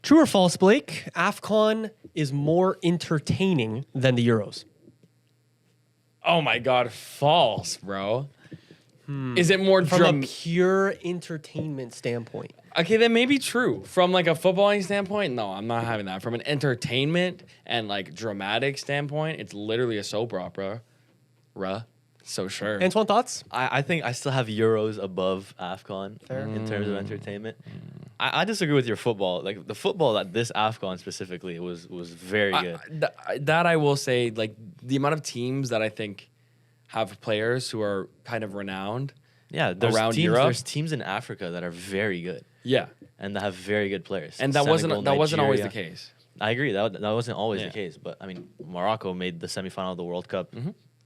True or false, Blake? AFCON is more entertaining than the Euros. Oh my God, false, bro. Is it more From a pure entertainment standpoint. Okay, that may be true. From like a footballing standpoint, no, I'm not having that. From an entertainment and like dramatic standpoint, it's literally a soap opera. So sure. Antoine, thoughts? I think I still have Euros above AFCON in terms of entertainment. I disagree with your football. Like the football that this AFCON specifically was very good. That I will say, like the amount of teams that I think have players who are kind of renowned. Yeah, around Europe. There's teams in Africa that are very good. Yeah, and that have very good players. And that wasn't always the case. I agree. That wasn't always the case. But I mean, Morocco made the semifinal of the World Cup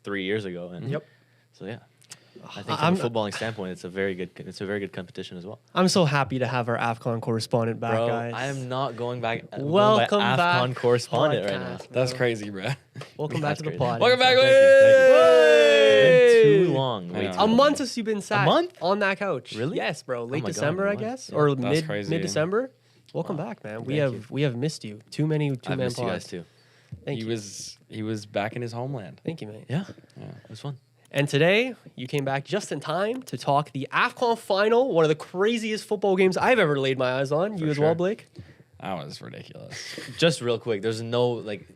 3 years ago, and so yeah. I think from a footballing standpoint, it's a very good competition as well. I'm so happy to have our AFCON correspondent back, bro, guys. I am not going back. Welcome back AFCON correspondent right now. That's crazy, bro. Welcome back to the pod. Welcome back. Thank you. It's been too long. A month since you've been sat month? on that couch. Really? Yes, bro. Late my God, December, I a month. guess, Yeah. or That's crazy. mid-December. Welcome back, man. We have missed you. Too many I've two-man missed you guys pods. too. Thank you. He was back in his homeland. Thank you, mate. Yeah, it was fun. And today, you came back just in time to talk the AFCON final, one of the craziest football games I've ever laid my eyes on. You as well, Blake? That was ridiculous. Just real quick, there's no like.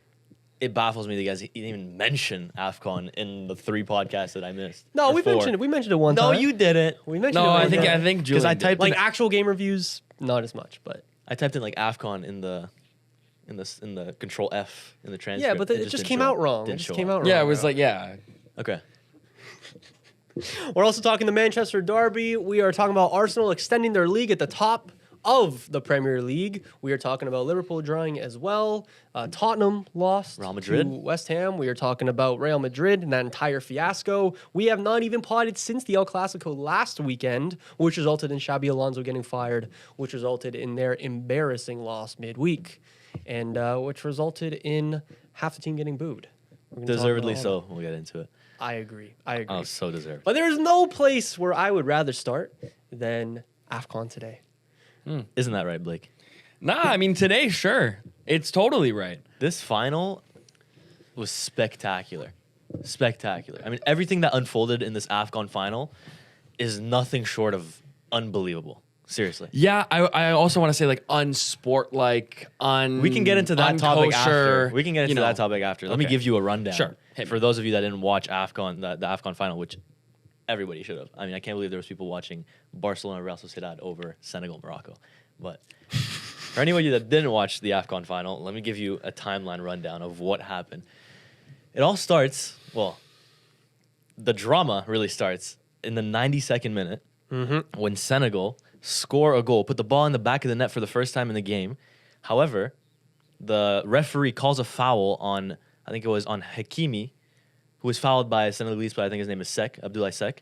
It baffles me that you guys didn't even mention AFCON in the 3 podcasts that I missed. No, Or we 4. mentioned it. We mentioned it one No, time. you didn't. We mentioned No, it. I think Julian I did. typed like in, actual game reviews, not as much, but I typed in like AFCON in the Control F in the transcript. yeah, but it just didn't came show out up. wrong. It Didn't just show came up. out wrong. Yeah, it was bro. like Okay. We're also talking the Manchester Derby. We are talking about Arsenal extending their league at the top of the Premier League. We are talking about Liverpool drawing as well. Tottenham lost Real Madrid. to West Ham. We are talking about Real Madrid and that entire fiasco. We have not even potted since the El Clasico last weekend, which resulted in Xabi Alonso getting fired, which resulted in their embarrassing loss midweek, and which resulted in half the team getting booed. We're gonna talk Deservedly about all so. that. We'll get into it. I agree. Oh, so deserved. But there's no place where I would rather start than AFCON today. Isn't that right, Blake? nah. I mean, today, sure, it's totally right. This final was spectacular. Spectacular. I mean, everything that unfolded in this AFCON final is nothing short of unbelievable. Seriously. Yeah, I also want to say like unsport-like, We can get into that topic after. We can get into you know. that topic after. Let me Okay. give you a rundown. Sure. For those of you that didn't watch AFCON, the AFCON final, which everybody should have. I mean, I can't believe there was people watching Barcelona Real Sociedad over Senegal Morocco. But for anybody that didn't watch the AFCON final, let me give you a timeline rundown of what happened. It all starts, well, the drama really starts in the 92nd minute when Senegal score a goal, put the ball in the back of the net for the first time in the game. However, the referee calls a foul on, I think it was on Hakimi, who was fouled by a Senegalese player, I think his name is Abdoulaye Seck,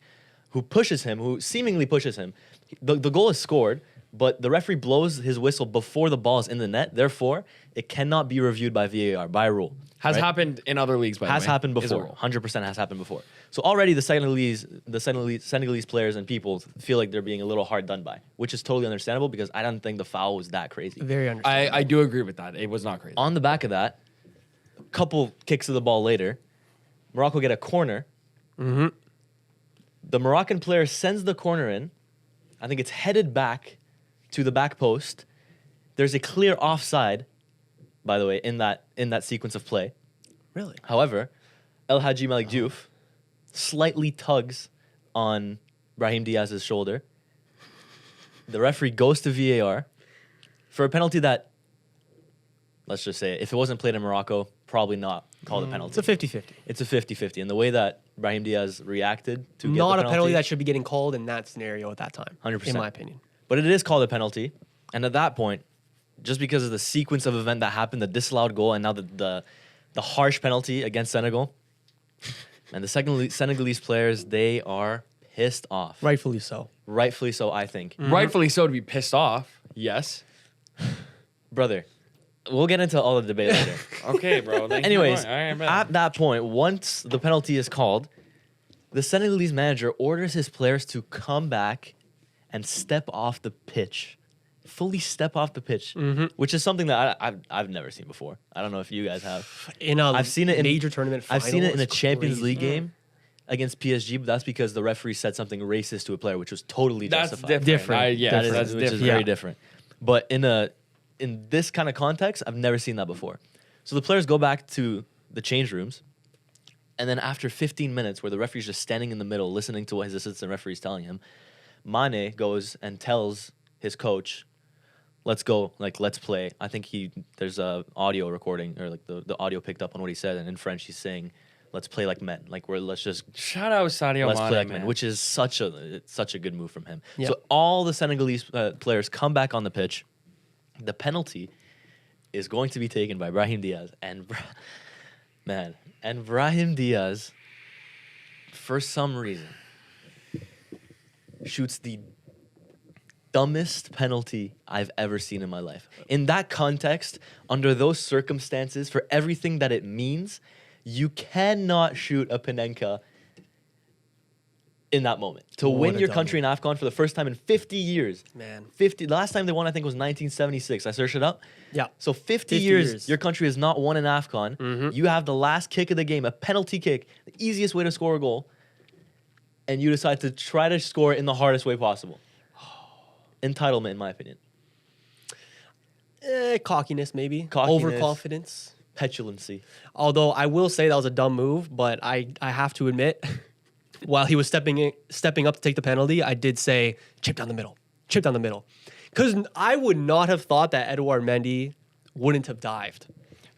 who seemingly pushes him. The goal is scored, but the referee blows his whistle before the ball is in the net. Therefore, it cannot be reviewed by VAR, by rule. Has right? happened in other leagues, by the way. Has happened is a before. rule. 100% has happened before. So already the Senegalese players and people feel like they're being a little hard done by, which is totally understandable because I don't think the foul was that crazy. Very understandable. I do agree with that. It was not crazy. On the back of that, a couple kicks of the ball later, Morocco get a corner. The Moroccan player sends the corner in. I think it's headed back to the back post. There's a clear offside, by the way, in that sequence of play. Really? However, El Hadji Malik Diouf slightly tugs on Brahim Diaz's shoulder. The referee goes to VAR for a penalty that, let's just say, if it wasn't played in Morocco, probably not called a penalty. It's a 50-50. It's a 50-50. And the way that Brahim Diaz reacted to get Not the a penalty that should be getting called in that scenario at that time. 100%. In my opinion. But it is called a penalty. And at that point, just because of the sequence of event that happened, the disallowed goal, and now the harsh penalty against Senegal, and the Senegalese players, they are pissed off. Rightfully so. Rightfully so, I think. Rightfully so to be pissed off. Yes. Brother, we'll get into all the debate later. Okay, bro. Anyways, at that point, once the penalty is called, the Senegalese manager orders his players to come back and step off the pitch fully step off the pitch, which is something that I've never seen before. I don't know if you guys have. I've seen it in major tournament final. I've seen it in a It's Champions crazy. League game against PSG, but that's because the referee said something racist to a player, which was totally That's justified. Different. Yeah, That is, that's which is different. very Yeah. different. But in this kind of context, I've never seen that before. So the players go back to the change rooms, and then after 15 minutes, where the referee's just standing in the middle, listening to what his assistant referee is telling him, Mane goes and tells his coach, "Let's go, like let's play." I think there's a audio recording or like the audio picked up on what he said, and in French he's saying, "Let's play like men, like let's just Shout out Sadio let's Mane, play like man. men," which is such a good move from him. Yep. So all the Senegalese players come back on the pitch. The penalty is going to be taken by Brahim Diaz, and Brahim Diaz, for some reason, shoots the dumbest penalty I've ever seen in my life. In that context, under those circumstances, for everything that it means, you cannot shoot a Panenka in that moment. To What win a your country in dummy. AFCON for the first time in 50 years. Man. 50. The last time they won, I think, was 1976. I searched it up. Yeah. So 50 50 years, years. your country has not won an AFCON. You have the last kick of the game, a penalty kick, the easiest way to score a goal, and you decide to try to score it in the hardest way possible. Entitlement, in my opinion. Cockiness, maybe. Cockiness. Overconfidence. Petulancy. Although I will say that was a dumb move, but I have to admit, while he was stepping up to take the penalty, I did say, chip down the middle. Chip down the middle. Because I would not have thought that Edouard Mendy wouldn't have dived.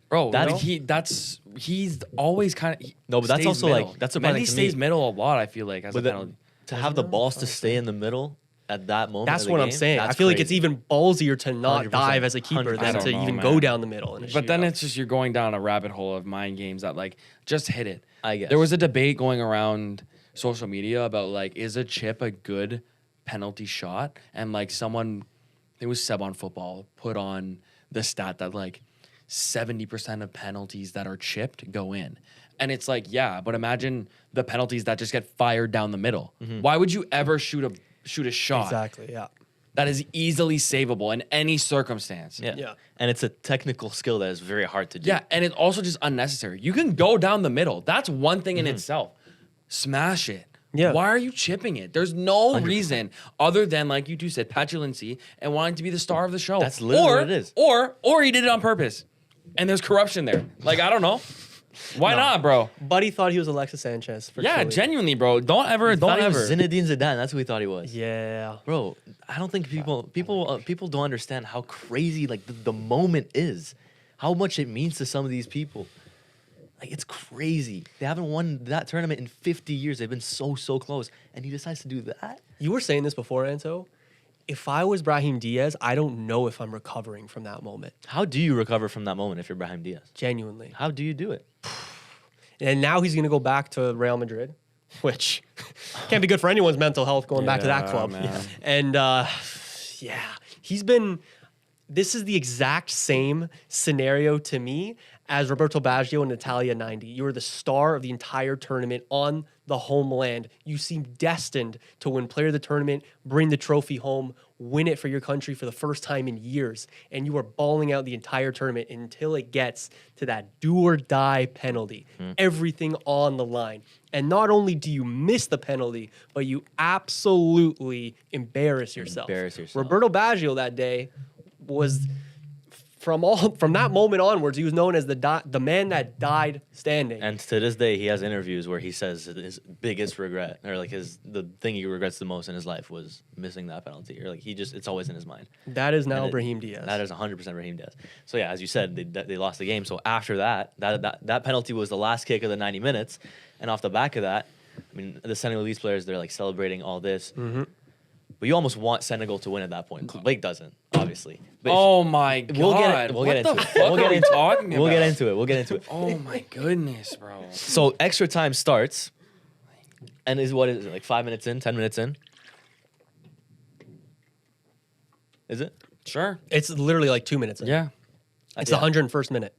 Bro, That's- he's always kind of No, but that's also, like, that's surprising Mendy to stays me. middle a lot. I feel like as a But penalty. to have the balls to stay in the middle at that moment. That's of the what I'm game, saying. I that's feel like it's crazy. even ballsier to not 100%. dive as a keeper 100%. than I to don't know, even man. go down the middle. In a But then shootout. it's just you're going down a rabbit hole of mind games that like just hit it. I guess. There was a debate going around social media about like is a chip a good penalty shot? And like someone, it was Seb on Football, put on the stat that like 70% of penalties that are chipped go in. And it's like, yeah, but imagine the penalties that just get fired down the middle. Why would you ever shoot a shot Exactly, yeah. that is easily savable in any circumstance? Yeah. Yeah. And it's a technical skill that is very hard to do. Yeah, and it's also just unnecessary. You can go down the middle. That's one thing in itself. Smash it. Yeah. Why are you chipping it? There's no reason other than, like you two said, petulancy and wanting to be the star of the show. That's literally what it is. Or he did it on purpose. And there's corruption there. Like, I don't know. Why not, bro? Buddy thought he was Alexis Sanchez. For Yeah, Chile. genuinely, bro. Don't Thought he ever. was Zinedine Zidane. That's who he thought he was. Yeah. Bro, I don't think people don't understand how crazy like the moment is, how much it means to some of these people. Like it's crazy. They haven't won that tournament in 50 years. They've been so close, and he decides to do that. You were saying this before, Anto. If I was Brahim Diaz, I don't know if I'm recovering from that moment. How do you recover from that moment if you're Brahim Diaz? Genuinely. How do you do it? And now he's going to go back to Real Madrid, which can't be good for anyone's mental health going back to that Yeah, club. man. And this is the exact same scenario to me as Roberto Baggio in Italia 90. You were the star of the entire tournament on the homeland. You seem destined to win player of the tournament, bring the trophy home, win it for your country for the first time in years. And you are balling out the entire tournament until it gets to that do or die penalty. Everything on the line. And not only do you miss the penalty, but you absolutely embarrass yourself. Embarrass yourself. Roberto Baggio that day was from that moment onwards, he was known as the man that died standing. And to this day, he has interviews where he says his biggest regret, or like the thing he regrets the most in his life was missing that penalty, or like it's always in his mind. That is now And Brahim Diaz. That is 100% Raheem Diaz. So yeah, as you said, they lost the game. So after that penalty was the last kick of the 90 minutes, and off the back of that, I mean, the Senegalese players, they're like celebrating all this. But you almost want Senegal to win at that point. Blake doesn't, obviously. But Oh my God. we'll get What into the it. fuck We'll are get we into it. talking about? We'll get into it. Oh my goodness, bro. So extra time starts, and what is it, like 5 minutes in, 10 minutes in? Is it? Sure. It's literally like 2 minutes in. Yeah. It's Yeah. the 101st minute.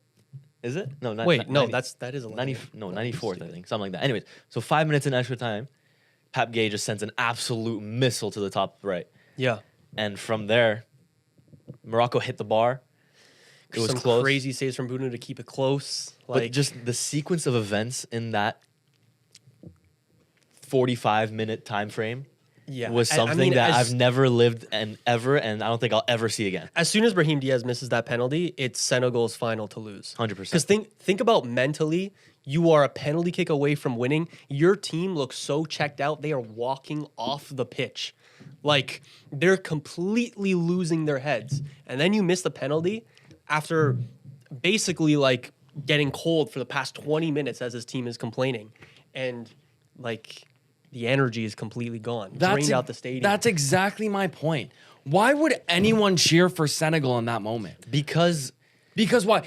Is it? No, Wait, no, 90 that is a 94th, I think. Something like that. Anyways, so 5 minutes in extra time, Pap Gay just sends an absolute missile to the top right. Yeah. And from there, Morocco hit the bar. It was Some close. crazy saves from Bruno to keep it close. But just the sequence of events in that 45-minute time frame was something that I've never lived and I don't think I'll ever see again. As soon as Brahim Diaz misses that penalty, it's Senegal's final to lose. 100%. Because think about mentally, you are a penalty kick away from winning. Your team looks so checked out. They are walking off the pitch. Like, they're completely losing their heads. And then you miss the penalty after basically, like, getting cold for the past 20 minutes as his team is complaining. And, like, the energy is completely gone. Drained out the stadium. That's exactly my point. Why would anyone cheer for Senegal in that moment? Because why?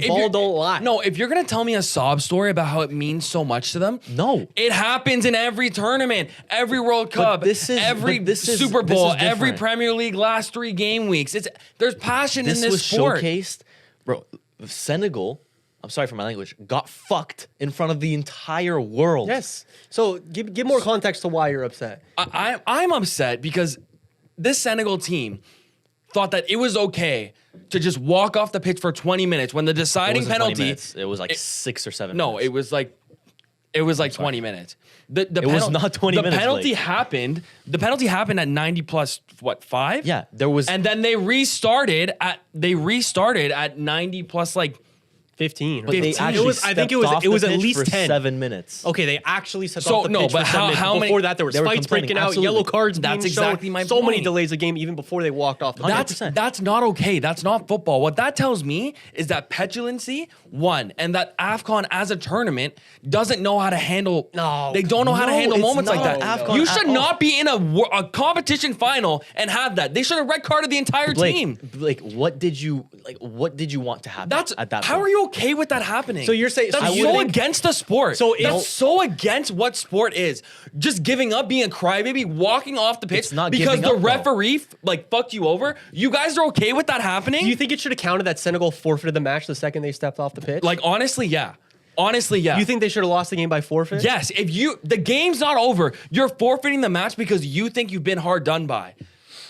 Ball don't lie. No, if you're gonna tell me a sob story about how it means so much to them, no, it happens in every tournament, every World Cup, every Super Bowl, every Premier League last 3 game weeks. There's passion in this sport. Showcased, bro. Senegal, I'm sorry for my language, got fucked in front of the entire world. Yes. So give more context to why you're upset. I'm upset because this Senegal team thought that it was okay to just walk off the pitch for 20 minutes when the deciding penalty. It was like 6 or 7 minutes. No, it was like 20 minutes. It was not 20 minutes. The penalty happened. The penalty happened at 90 plus 5? Yeah, there was. And then they restarted at 90 plus 15. But they 15. actually I think it was at least for 10. 7 minutes. Okay, they actually stepped So, off the no, pitch but for 7 minutes. how many- Before that, there was they were fights complaining, breaking out, absolutely. yellow cards That's being exactly shown. my So many point. delays of game even before they walked off the pitch. 100%. That's not okay. That's not football. What that tells me is that petulancy, one, and that AFCON as a tournament doesn't know how to handle. No. They don't know how to No, handle it's moments like not that. AFCON You at should all. not be in a competition final and have that. They should have red carded the entire team. Blake, what did you want to happen That's at that how point? are you okay with that happening? So you're saying- that's I would so think- against the sport. So That's it's- so against what sport is. Just giving up, being a crybaby, walking off the pitch It's not because giving the up, though. referee fucked you over. You guys are okay with that happening? Do you think it should have counted that Senegal forfeited the match the second they stepped off the pitch? Honestly, yeah. Honestly, yeah. You think they should have lost the game by forfeit? Yes, the game's not over. You're forfeiting the match because you think you've been hard done by.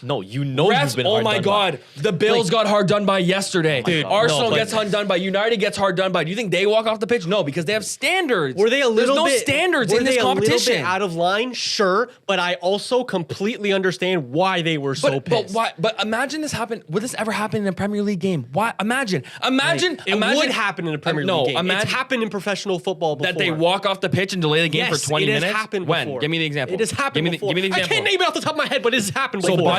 No, you know Refs, you've been oh hard my done God, the Bills got hard done by yesterday. Dude, Arsenal no, but- gets hard done by. United gets hard done by. Do you think they walk off the pitch? No, because they have standards. Were they a little There's no bit standards were in this they competition. A little bit out of line? Sure, but I also completely understand why they were so But pissed. why? But imagine this happen. Would this ever happen in a Premier League game? Why? Imagine. It would happen in a Premier League game. It's happened in professional football before. That they walk off the pitch and delay the game Yes, for 20 it has minutes. happened When? before. Give me the example. It has happened Give me the before. example. I can't name it off the top of my head, but it has happened So before.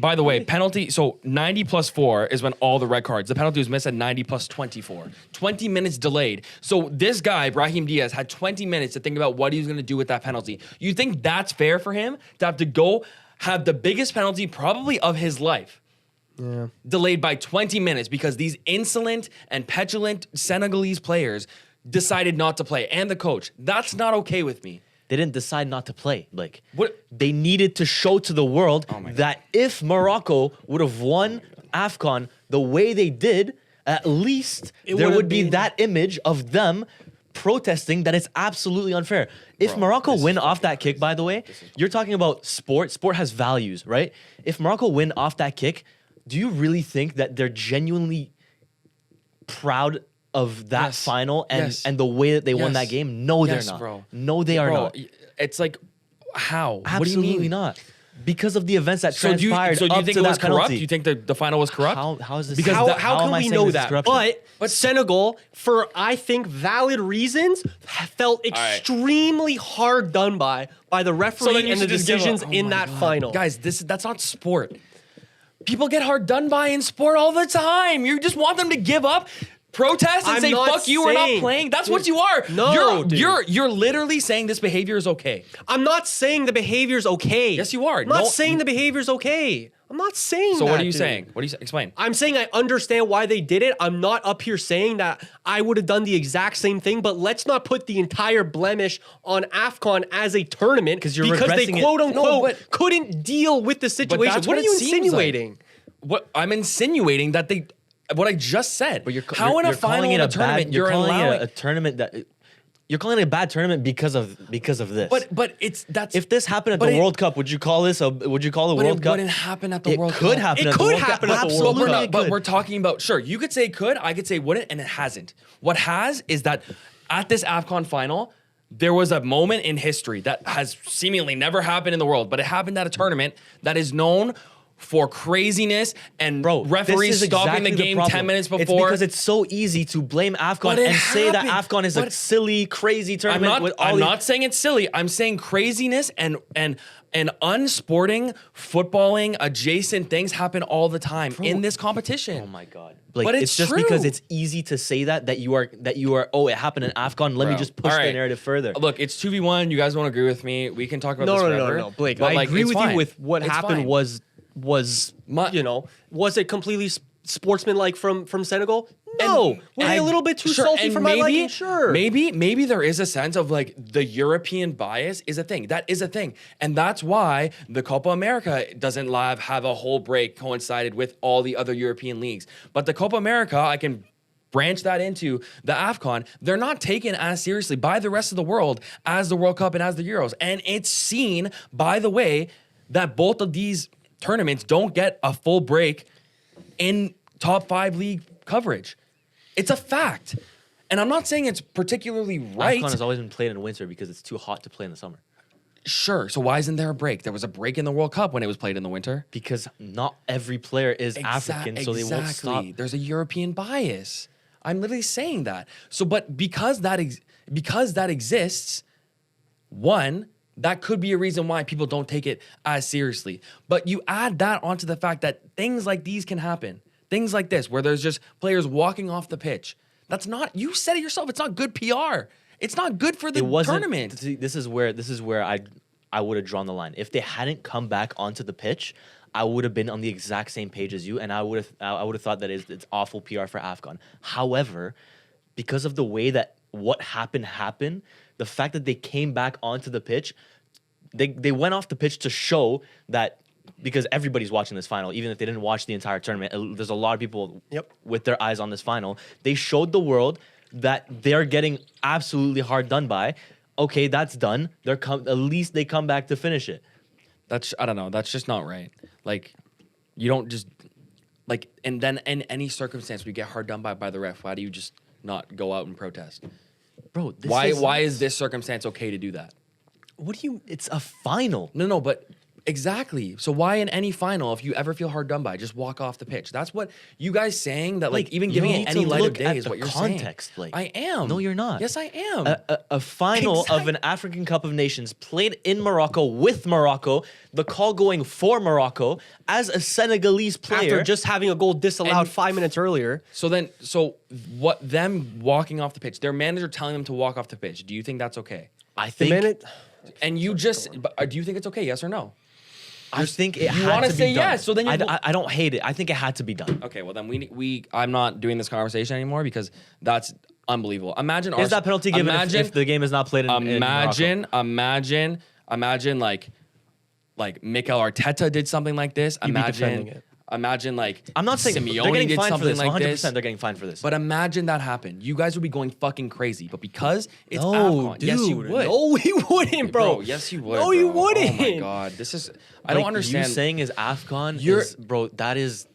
by the way, penalty. So 90 plus 4 is when all the red cards. The penalty was missed at 90 plus 24. 20 minutes delayed. So this guy, Brahim Diaz, had 20 minutes to think about what he was going to do with that penalty. You think that's fair for him to have to go have the biggest penalty probably of his life? Yeah. Delayed by 20 minutes because these insolent and petulant Senegalese players decided not to play, and the coach. That's not okay with me. They didn't decide not to play. What? They needed to show to the world that if Morocco would have won AFCON the way they did, at least there would be that image of them protesting that it's absolutely unfair. If Morocco win off that kick, by the way, you're talking about sport. Sport has values, right? If Morocco win off that kick, do you really think that they're genuinely proud of that final and the way that they won that game? No, they're not. Bro. No, they are not. It's like, how? Absolutely What do you mean? not. Because of the events that So do you transpired think up it to was that corrupt? penalty. Do you think the final was corrupt? How is this? Because How am can I we saying know this is that? corruption? But Senegal, for I think valid reasons, felt extremely hard done by the So then referee you and the should just give decisions up. Oh in my that God. final. Guys, that's not sport. People get hard done by in sport all the time. You just want them to give up, protest, and I'm say not "fuck you," we're not saying- playing. That's what you are. No, dude. you're literally saying this behavior is okay. I'm not saying the behavior's okay. Yes, you are. I'm not No- saying the behavior's okay. I'm not saying So that, what are you dude. saying? What are you explain? I'm saying I understand why they did it. I'm not up here saying that I would have done the exact same thing, but let's not put the entire blemish on AFCON as a tournament because you're they regressing it. quote unquote No, but- couldn't deal with the situation. that's What what are you it seems like. insinuating? What I'm insinuating that what I just said. But you're how in a you're final calling in it a tournament you're you're calling allowing it a tournament that You're calling it a bad tournament because of this. But that's if this happened at but the it- World Cup, would you call this would you call the but World it Cup? wouldn't happen at the It World could Cup. happen. It at the could World Cup. happen at the World Absolutely Cup. it But could. we're talking about, sure, you could say it could, I could say it wouldn't, and it hasn't. What has is that at this AFCON final, there was a moment in history that has seemingly never happened in the world, but it happened at a tournament that is known for craziness and referees this is stopping exactly the game problem. 10 minutes It's before. because it's so easy to blame AFCON But it and say that happened. AFCON is a But- silly, crazy tournament with all I'm these- not saying it's silly. I'm saying craziness and unsporting, footballing, adjacent things happen all the time in this competition. Oh my god! Like, But it's it's just true. because it's easy to say that you are. Oh, it happened in AFCON. Let me Bro. just push All the right. narrative further. Look, it's 2v1. You guys won't agree with me. We can talk about No, this no, no, forever. no, Blake. But, I like, agree it's with fine. you with what It's happened fine. was My- was it completely sportsmanlike from Senegal? No. And Were they a little bit too sure, salty and for my liking? Sure. Maybe there is a sense of like the European bias is a thing. That is a thing. And that's why the Copa America doesn't have a whole break coincided with all the other European leagues. But the Copa America, I can branch that into the AFCON, they're not taken as seriously by the rest of the world as the World Cup and as the Euros. And it's seen, by the way, that both of these tournaments don't get a full break in top 5 league coverage. It's a fact. And I'm not saying it's particularly right. AFCON has always been played in winter because it's too hot to play in the summer. Sure. So why isn't there a break? There was a break in the World Cup when it was played in the winter. Because not every player is African, so they won't stop. There's a European bias. I'm literally saying that. So, but because that exists, one, that could be a reason why people don't take it as seriously. But you add that onto the fact that things like these can happen. Things like this, where there's just players walking off the pitch. That's not, you said it yourself, it's not good PR. It's not good for the tournament. See, this is where I would have drawn the line. If they hadn't come back onto the pitch, I would have been on the exact same page as you, and I would have thought that it's awful PR for AFCON. However, because of the way that what happened, the fact that they came back onto the pitch, they went off the pitch to show that, because everybody's watching this final, even if they didn't watch the entire tournament, there's a lot of people with their eyes on this final. They showed the world that they're getting absolutely hard done by. Okay, that's done. At least they come back to finish it. I don't know. That's just not right. Like, you don't just like, and then in any circumstance we get hard done by the ref, why do you just not go out and protest? Bro, Why is this circumstance okay to do that? What do you? It's a final. No, but exactly. So why in any final, if you ever feel hard done by, just walk off the pitch? That's what you guys saying that, like, Blake, even you giving need it any to light of look day at is the what you're context, saying. Blake. I am. No, you're not. Yes, I am. A final of an African Cup of Nations played in Morocco with Morocco, the call going for Morocco as a Senegalese player. After just having a goal disallowed And 5 minutes earlier. So what them walking off the pitch, their manager telling them to walk off the pitch, do you think that's okay? I The think minute And you do you think it's okay? Yes or no? I think it you had wanna to say be done. yes, so then I don't hate it. I think it had to be done. Okay, well then I'm not doing this conversation anymore because that's unbelievable. Imagine Is that penalty given if the game is not played in imagine Morocco? like Mikel Arteta did something like this. You'd be defending it. Imagine like I'm not saying they're Simeone getting did fined for something this. like 100%, this. they're getting fined for this. But imagine that happened. You guys would be going fucking crazy. But because it's No, AFCON, dude. yes you would. No, we wouldn't, bro. Yes you would. No, you bro. wouldn't. Oh my god, this is. I don't understand. You saying is AFCON You're- is, bro, that is,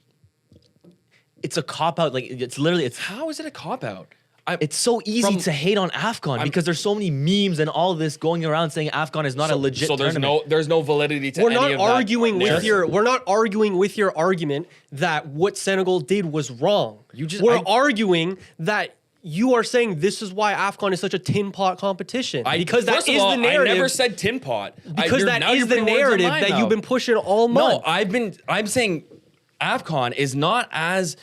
it's a cop out. Like, it's literally, How is it a cop out? it's so easy to hate on AFCON because there's so many memes and all this going around saying AFCON is not a legit So tournament. there's no validity to We're any not of that arguing with narrative. we're not arguing with your argument that what Senegal did was wrong. We're arguing that you are saying this is why AFCON is such a tin pot competition. Because that First of is all, the narrative. I never said tin pot. Because that is the narrative that you've been pushing all month. No, I'm saying AFCON is not as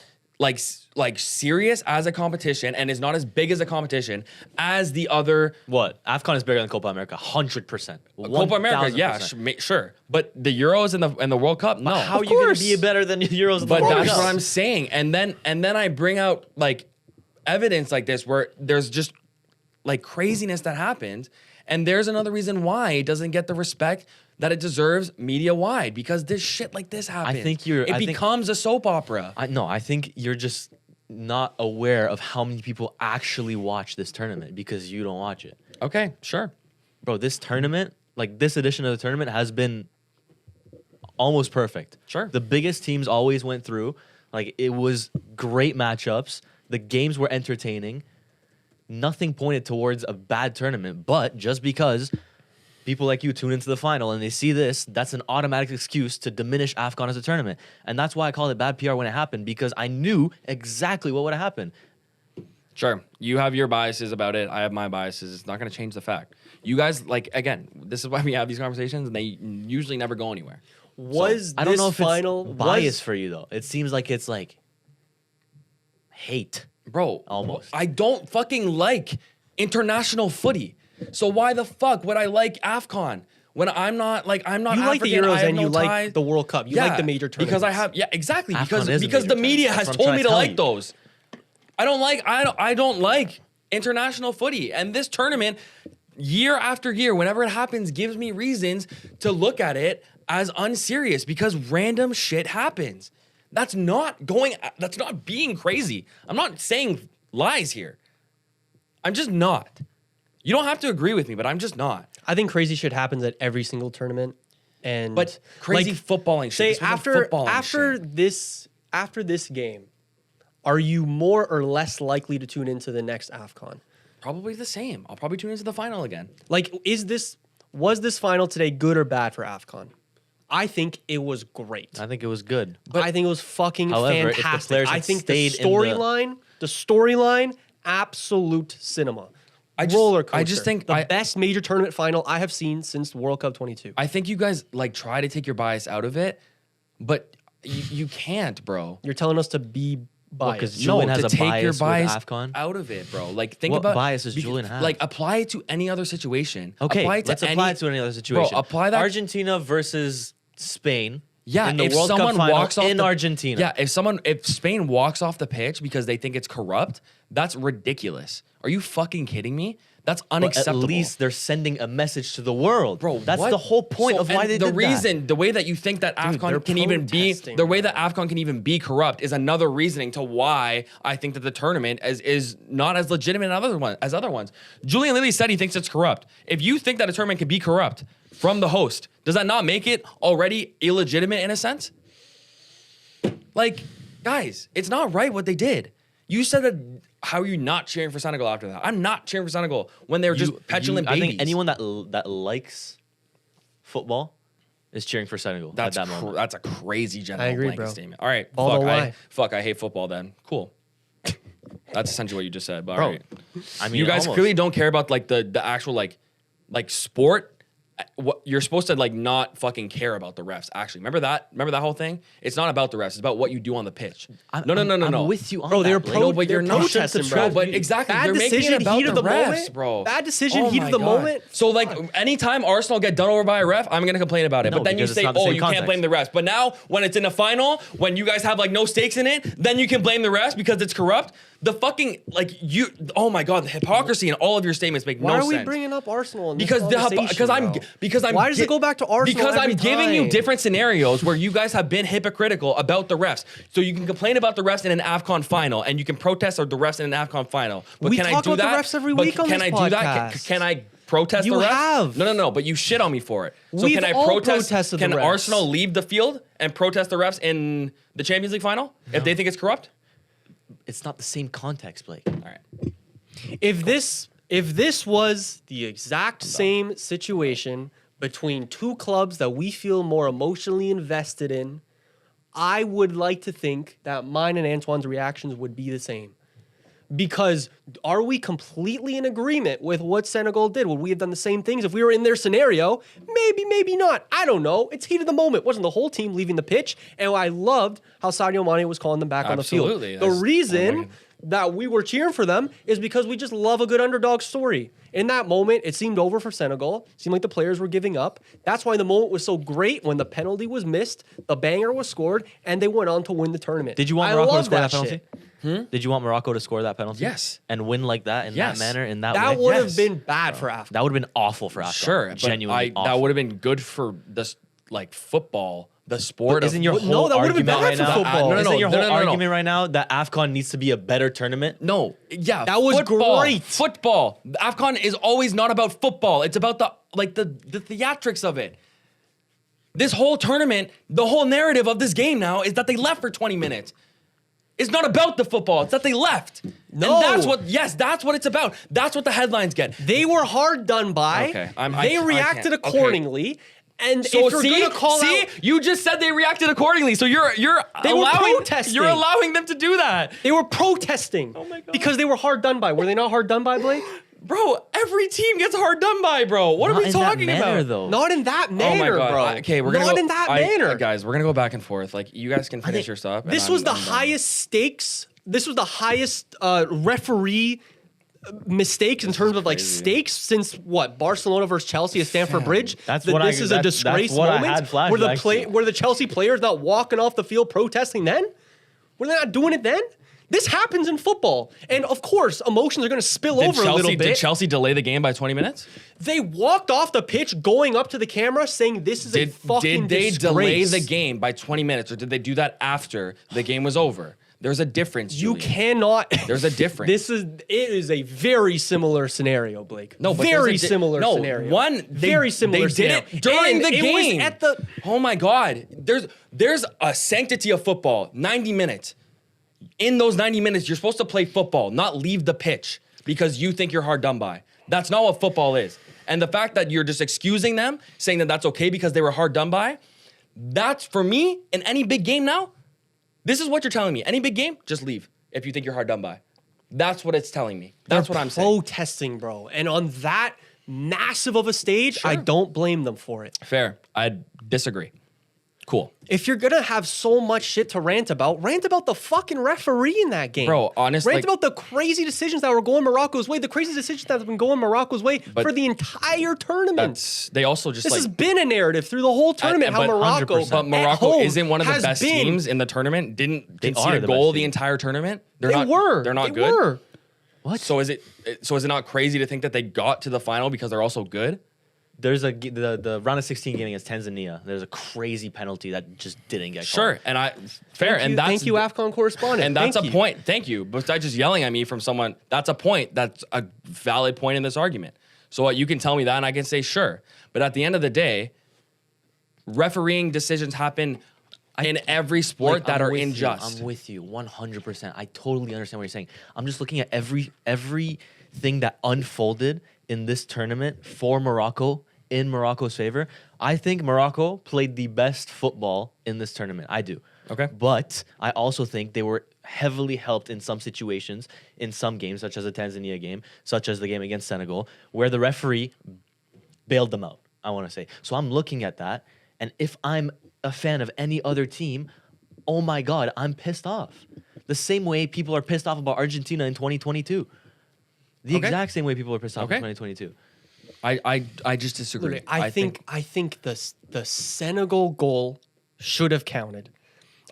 like serious as a competition and is not as big as a competition as the other. What? AFCON is bigger than Copa America, 100%. Copa America, yeah, 1000%. sure. But the Euros and the World Cup, no. How are Of you going course. to be better than Euros? But and that's World what Cup? I'm saying. And then I bring out like evidence like this where there's just like craziness that happened. And there's another reason why it doesn't get the respect that it deserves media wide, because this shit like this happens. think you're- It I think- becomes a soap opera. I think you're just not aware of how many people actually watch this tournament because you don't watch it. Okay, sure. Bro, this tournament, like this edition of the tournament has been almost perfect. Sure. The biggest teams always went through. Like, it was great matchups. The games were entertaining. Nothing pointed towards a bad tournament, but just because people like you tune into the final and they see this, that's an automatic excuse to diminish AFCON as a tournament. And that's why I called it bad PR when it happened, because I knew exactly what would have happened. Sure. You have your biases about it. I have my biases. It's not going to change the fact. You guys, like, again, this is why we have these conversations, and they usually never go anywhere. Was I don't know this if final it's bias for you, though. It seems like it's like hate. Bro, Almost. I don't fucking like international footy. So why the fuck would I like AFCON when I'm not You African, like the Euros I have and no you like ties? the World Cup. You like the major tournaments. Because I have exactly AFCON is a because major the media tournament. has That's what I'm told trying me to to tell like you. those. I don't like international footy, and this tournament year after year, whenever it happens, gives me reasons to look at it as unserious because random shit happens. That's not being crazy. I'm not saying lies here. I'm just not. You don't have to agree with me, but I'm just not. I think crazy shit happens at every single tournament. And But crazy footballing shit. Say This wasn't after footballing shit. this game, are you more or less likely to tune into the next AFCON? Probably the same. I'll probably tune into the final again. Like, was this final today good or bad for AFCON? I think it was great. I think it was good. I think it was fucking However, if the fantastic. players I had think the stayed in the- storyline, absolute cinema. I Roller coaster. just think the best major tournament final I have seen since World Cup 22. I think you guys like try to take your bias out of it, but you can't, bro. You're telling us to be biased. 'cause Julian has to a take your bias bias with AFCON? out of it, bro. Like think What about bias does Julian have? Like apply it to any other situation. Okay, apply it let's apply it to any other situation. apply that. Argentina versus Spain. Yeah, in the if World someone Cup final walks off in Argentina. Yeah, if Spain walks off the pitch because they think it's corrupt, that's ridiculous. Are you fucking kidding me? That's But unacceptable. at least they're sending a message to the world, Bro, That's what? the whole point So- of why and they the did reason, the way that you think that they're AFCON can even be, protesting, the way that AFCON can even be corrupt is another reasoning to why I think that the tournament is not as legitimate as other ones. Julian Lilly said he thinks it's corrupt. If you think that a tournament can be corrupt from the host, does that not make it already illegitimate in a sense? Like, guys, it's not right what they did. You said that. How are you not cheering for Senegal after that? I'm not cheering for Senegal when they're just petulant I babies. think anyone that likes football is cheering for Senegal That's at that moment. that's a crazy general I agree, blanket bro. statement. All right, Ball don't lie. I hate football. Then cool. That's essentially what you just said. But Bro, all right. I mean, You guys almost. clearly don't care about like the actual like sport. What you're supposed to like not fucking care about the refs. Actually, remember that whole thing. It's not about the refs. It's about what you do on the pitch. No. I'm with you on Bro, that, they're Blake. pro. No, but you're they're not protesting, bro. bro. But exactly, Bad they're making decision, it about heat the of the refs, moment. bro. Bad decision, Oh heat my of the God. moment. So like, anytime Arsenal get done over by a ref, I'm gonna complain about it. No, but then you because it's say, not the oh, same you can't context. blame the refs. But now, when it's in the final, when you guys have like no stakes in it, then you can blame the refs because it's corrupt. The fucking oh my God, the hypocrisy in all of your statements make Why no are we sense. bringing up Arsenal in this Because conversation, because I'm Why does it go back to Arsenal Because I'm every giving you time? different scenarios where you guys have been hypocritical about the refs. So you can complain about the refs in an AFCON final, and you can protest the refs in an AFCON final. But We can I talk do about the that? refs every But week on can this I do that? podcast. Can I protest You the refs? have. No. But you shit on me for it. So We've can I all protest? protested the Can refs. Arsenal leave the field and protest the refs in the Champions League final if they think it's corrupt? It's not the same context, Blake. All right. If this was the exact same situation between two clubs that we feel more emotionally invested in, I would like to think that mine and Antoine's reactions would be the same. Because are we completely in agreement with what Senegal did? Would we have done the same things if we were in their scenario? Maybe, maybe not. I don't know. It's heat of the moment. It wasn't the whole team leaving the pitch. And I loved how Sadio Mane was calling them back Absolutely. on the field. That's- The reason oh my- that we were cheering for them is because we just love a good underdog story. In that moment, it seemed over for Senegal. It seemed like the players were giving up. That's why the moment was so great when the penalty was missed, the banger was scored, and they went on to win the tournament. Did you want I Morocco to love score that penalty? shit. Did you want Morocco to score that penalty? Yes. And win like that in Yes. that manner, in that, That way? would Yes. have been bad for Africa. That would have been awful for AFCON. Sure, Genuinely but awful. that would have been good for this like football the sport. Isn't your No, whole that would've been argument bad right for now? football. Isn't your whole no. argument right now that AFCON needs to be a better tournament? No, yeah, That was football, great. Football. AFCON is always not about football. It's about the theatrics of it. This whole tournament, the whole narrative of this game now is that they left for 20 minutes. It's not about the football. It's that they left. No. And that's what it's about. That's what the headlines get. They were hard done by. Okay, They reacted can't. Okay. accordingly. And So if you're gonna call out, you just said they reacted accordingly. So you're They were allowing protesting. you're allowing them to do that. they were protesting my God. because they were hard done by. Were they not hard done by, Blake? Bro, every team gets hard done by, bro. What Not are we in talking that manner, about? though. Not in that Oh manner, my God. bro. Okay, we're gonna not go, in that manner. guys. We're gonna go back and forth. Like you guys can finish your stuff. and This I'm- was the I'm done. highest stakes. This was the highest referee mistakes in terms of like crazy. stakes since what Barcelona versus Chelsea at Stamford Bridge. That's That what this is a that's disgrace what I moment. had flashbacks to. Were the Chelsea players not walking off the field protesting then? Were they not doing it then? This happens in football, and of course, emotions are going to spill over a little bit. Did Chelsea delay the game by 20 minutes? They walked off the pitch, going up to the camera, saying, "This is a fucking Did they delay disgrace." the game by 20 minutes, or did they do that after the game was over? There's a difference. You Julian. cannot. There's a difference. It is a very similar scenario, Blake. No, but very there's a similar no, scenario. One, very similar. They did scenario. it during And the it game. was at the. Oh my God! There's a sanctity of football. 90 minutes. In those 90 minutes, you're supposed to play football, not leave the pitch because you think you're hard done by. That's not what football is. And the fact that you're just excusing them, saying that that's okay because they were hard done by, that's for me in any big game now. This is what you're telling me. Any big game, just leave if you think you're hard done by. That's what it's telling me. That's what I'm saying. Protesting, bro, and on that massive of a stage, I Sure. don't blame them for it. Fair. I disagree. Cool. If you're gonna have so much shit to rant about the fucking referee in that game. Bro, honestly, rant about the crazy decisions that were going Morocco's way, the crazy decisions that have been going Morocco's way But for the entire tournament. They also just This like has been a narrative through the whole tournament. How but Morocco, 100%. But at Morocco home isn't one of the has best been- teams in the tournament. Didn't They concede are a the goal best the team. entire tournament. They were. They're not They good. were. What? So is it not crazy to think that they got to the final because they're also good? There's the round of 16 game against Tanzania. There's a crazy penalty that just didn't get Sure, called. and fair, and that's Thank you, AFCON correspondent. and that's Thank a you. point. Thank you. Besides just yelling at me from someone, that's a point. That's a valid point in this argument. So you can tell me that, and I can say sure. But at the end of the day, refereeing decisions happen in every sport Like, that I'm are with you. unjust. I'm with you 100%. I totally understand what you're saying. I'm just looking at everything that unfolded in this tournament for Morocco in Morocco's favor. I think Morocco played the best football in this tournament. I do. Okay. But I also think they were heavily helped in some situations, in some games, such as the Tanzania game, such as the game against Senegal, where the referee bailed them out, I want to say. So I'm looking at that, and if I'm a fan of any other team, oh my God, I'm pissed off. The same way people are pissed off about Argentina in 2022. The Okay. exact same way people are pissed off Okay. in 2022. I just disagree. Literally, I think the Senegal goal should have counted.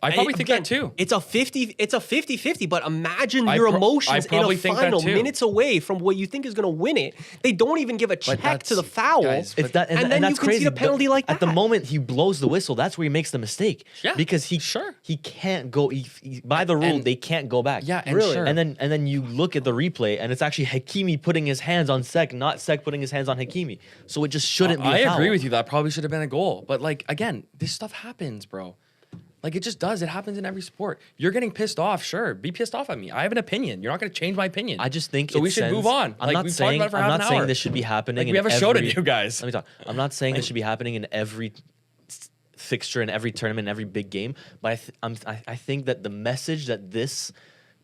I probably think that too. It's a 50-50, but imagine I your pro- emotions I in a probably think that final too. minutes away from what you think is going to win it. They don't even give a check that's- to the foul. guys, It's that, and then that's you can crazy. see a penalty like that. At the moment he blows the whistle, that's where he makes the mistake. Yeah, because he can't go. By the rule, And- they can't go back. Yeah, and Really? sure. And then you look at the replay, and it's actually Hakimi putting his hands on Sek, not Sek putting his hands on Hakimi. So it just shouldn't be. I a foul. agree with you. That probably should have been a goal. But like again, this stuff happens, bro. Like it just does. It happens in every sport. You're getting pissed off. Sure, be pissed off at me. I have an opinion. You're not going to change my opinion. I just think so. it We should sends- move on. I'm Like not we've saying. talked about it for I'm half not an saying hour. this should be happening. Like, we in have a show to every- do, guys. Let me talk. I'm not saying this should be happening in every fixture, in every tournament, in every big game. But I think that the message that this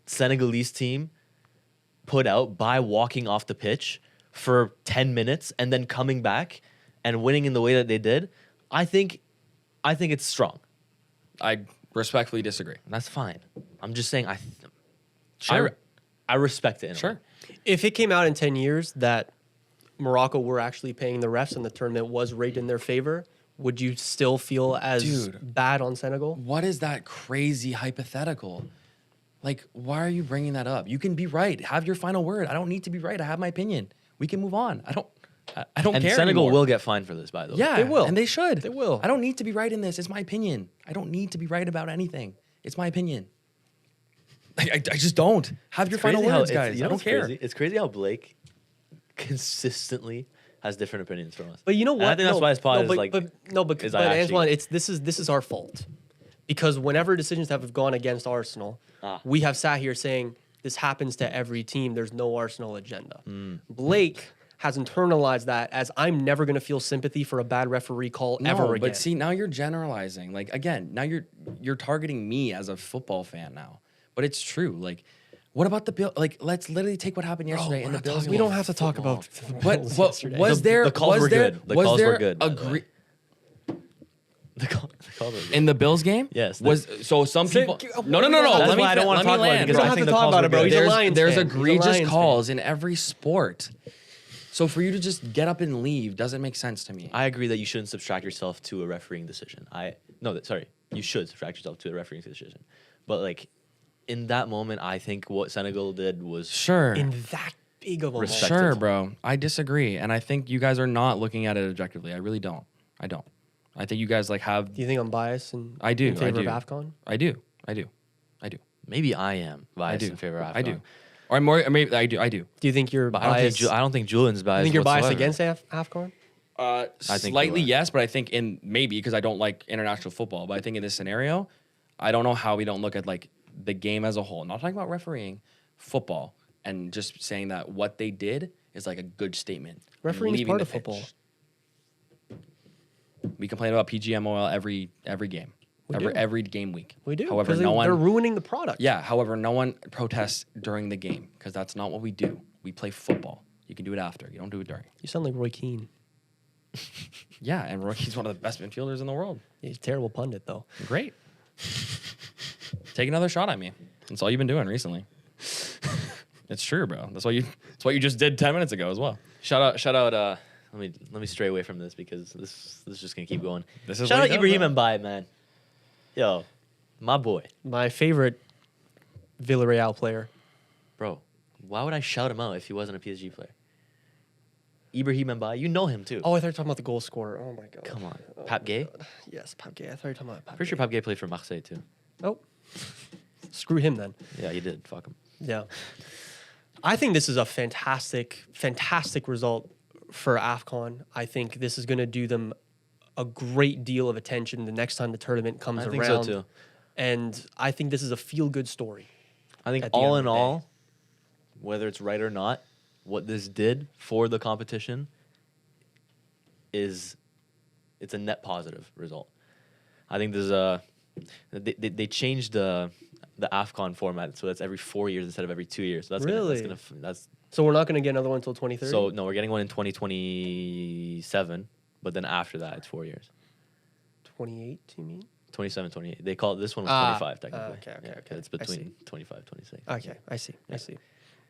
Senegalese team put out by walking off the pitch for 10 minutes and then coming back and winning in the way that they did, I think it's strong. I respectfully disagree. That's fine. I'm just saying Sure. I respect it. In a Sure. way. If it came out in 10 years that Morocco were actually paying the refs and the tournament was rigged in their favor, would you still feel as Dude. bad on Senegal? What is that crazy hypothetical? Like, why are you bringing that up? You can be right. Have your final word. I don't need to be right. I have my opinion. We can move on. I don't And care Senegal anymore. will get fined for this, by the way. Yeah, They will. and they should. They will. I don't need to be right in this. It's my opinion. I don't need to be right about anything. It's my opinion. I just don't. Have your final words, guys. I don't care. Crazy? It's crazy how Blake consistently has different opinions from us. But you know what? And I think that's why his pod is but, like. but is I Antoine, actually- this is our fault because whenever decisions have gone against Arsenal, we have sat here saying this happens to every team. There's no Arsenal agenda. Blake has internalized that as I'm never going to feel sympathy for a bad referee call ever again. But see, now you're generalizing. Like again, now you're targeting me as a football fan now. But it's true. Like, what about the Bill? Like, let's literally take what happened yesterday in the Bills. we don't have to talk about What yesterday. was there? The calls was were there, good. The was calls there were good, by the way. Agree The calls are good. in the Bills game? Yes, Was so some people? No. That's Let me why I don't want to talk about it land. because don't I have think to the talk calls about were it, bro. good. He's a Lions There's fan. He's a egregious Lions calls in every sport. So for you to just get up and leave doesn't make sense to me. I agree that you shouldn't subtract yourself to a refereeing decision. You should subtract yourself to a refereeing decision. But like in that moment, I think what Senegal did was Sure. in that big of a Respect. moment. Sure, bro. I disagree, and I think you guys are not looking at it objectively. I really don't. I don't. I think you guys like have. Do you think I'm biased I do. in favor I do. of AFCON? I do. maybe I am biased I do. in favor of AFCON. I do. Or more. Maybe I do. I do. Do you think you're But biased? I don't think Julian's biased. you think you're biased whatsoever. against AFCON? I think Slightly you are. yes, but I think in maybe because I don't like international football. But I think in this scenario, I don't know how we don't look at like the game as a whole. Not talking about refereeing, football, and just saying that what they did is like a good statement. and Refereeing is leaving part the of football. pitch. We complain about PGMOL every game, do. every game week. We do. However, 'cause no they're one. ruining the product. Yeah. However, no one protests during the game because that's not what we do. We play football. You can do it after. You don't do it during. You sound like Roy Keane. Yeah, and Rookie's one of the best midfielders in the world. He's a terrible pundit, though. Great. Take another shot at me. That's all you've been doing recently. It's true, bro. That's what you just did 10 minutes ago as well. Shout out. Let me stray away from this because this is just gonna keep going. This is Shout what out he does, Ibrahim Mbaye, man. Yo, my boy, My favorite Villarreal player. bro. Why would I shout him out if he wasn't a PSG player? Ibrahim Mbaye, you know him too. Oh, I thought you were talking about the goal scorer. Oh, my God. Come on, Pape Gay. Yes, Pape Gay. I thought you were talking about Pape Pretty sure Pape Gay played for Marseille too. Oh. Screw him then. Yeah, he did. Fuck him. Yeah. I think this is a fantastic result for AFCON. I think this is going to do them a great deal of attention the next time the tournament comes I around. think so too. And I think this is a feel-good story. I think At the all end in of the day. all, whether it's right or not, what this did for the competition it's a net positive result. I think there's they changed the AFCON format, so that's every 4 years instead of every 2 years. So that's Really? that's So we're not going to get another one until 2030? so no, we're getting one in 2027, but then after that it's 4 years. 28, you mean? 27, 28. They call it this one was Ah, 25 technically. okay, Yeah, okay. It's I see. between 25, 26. Okay, I see. I see.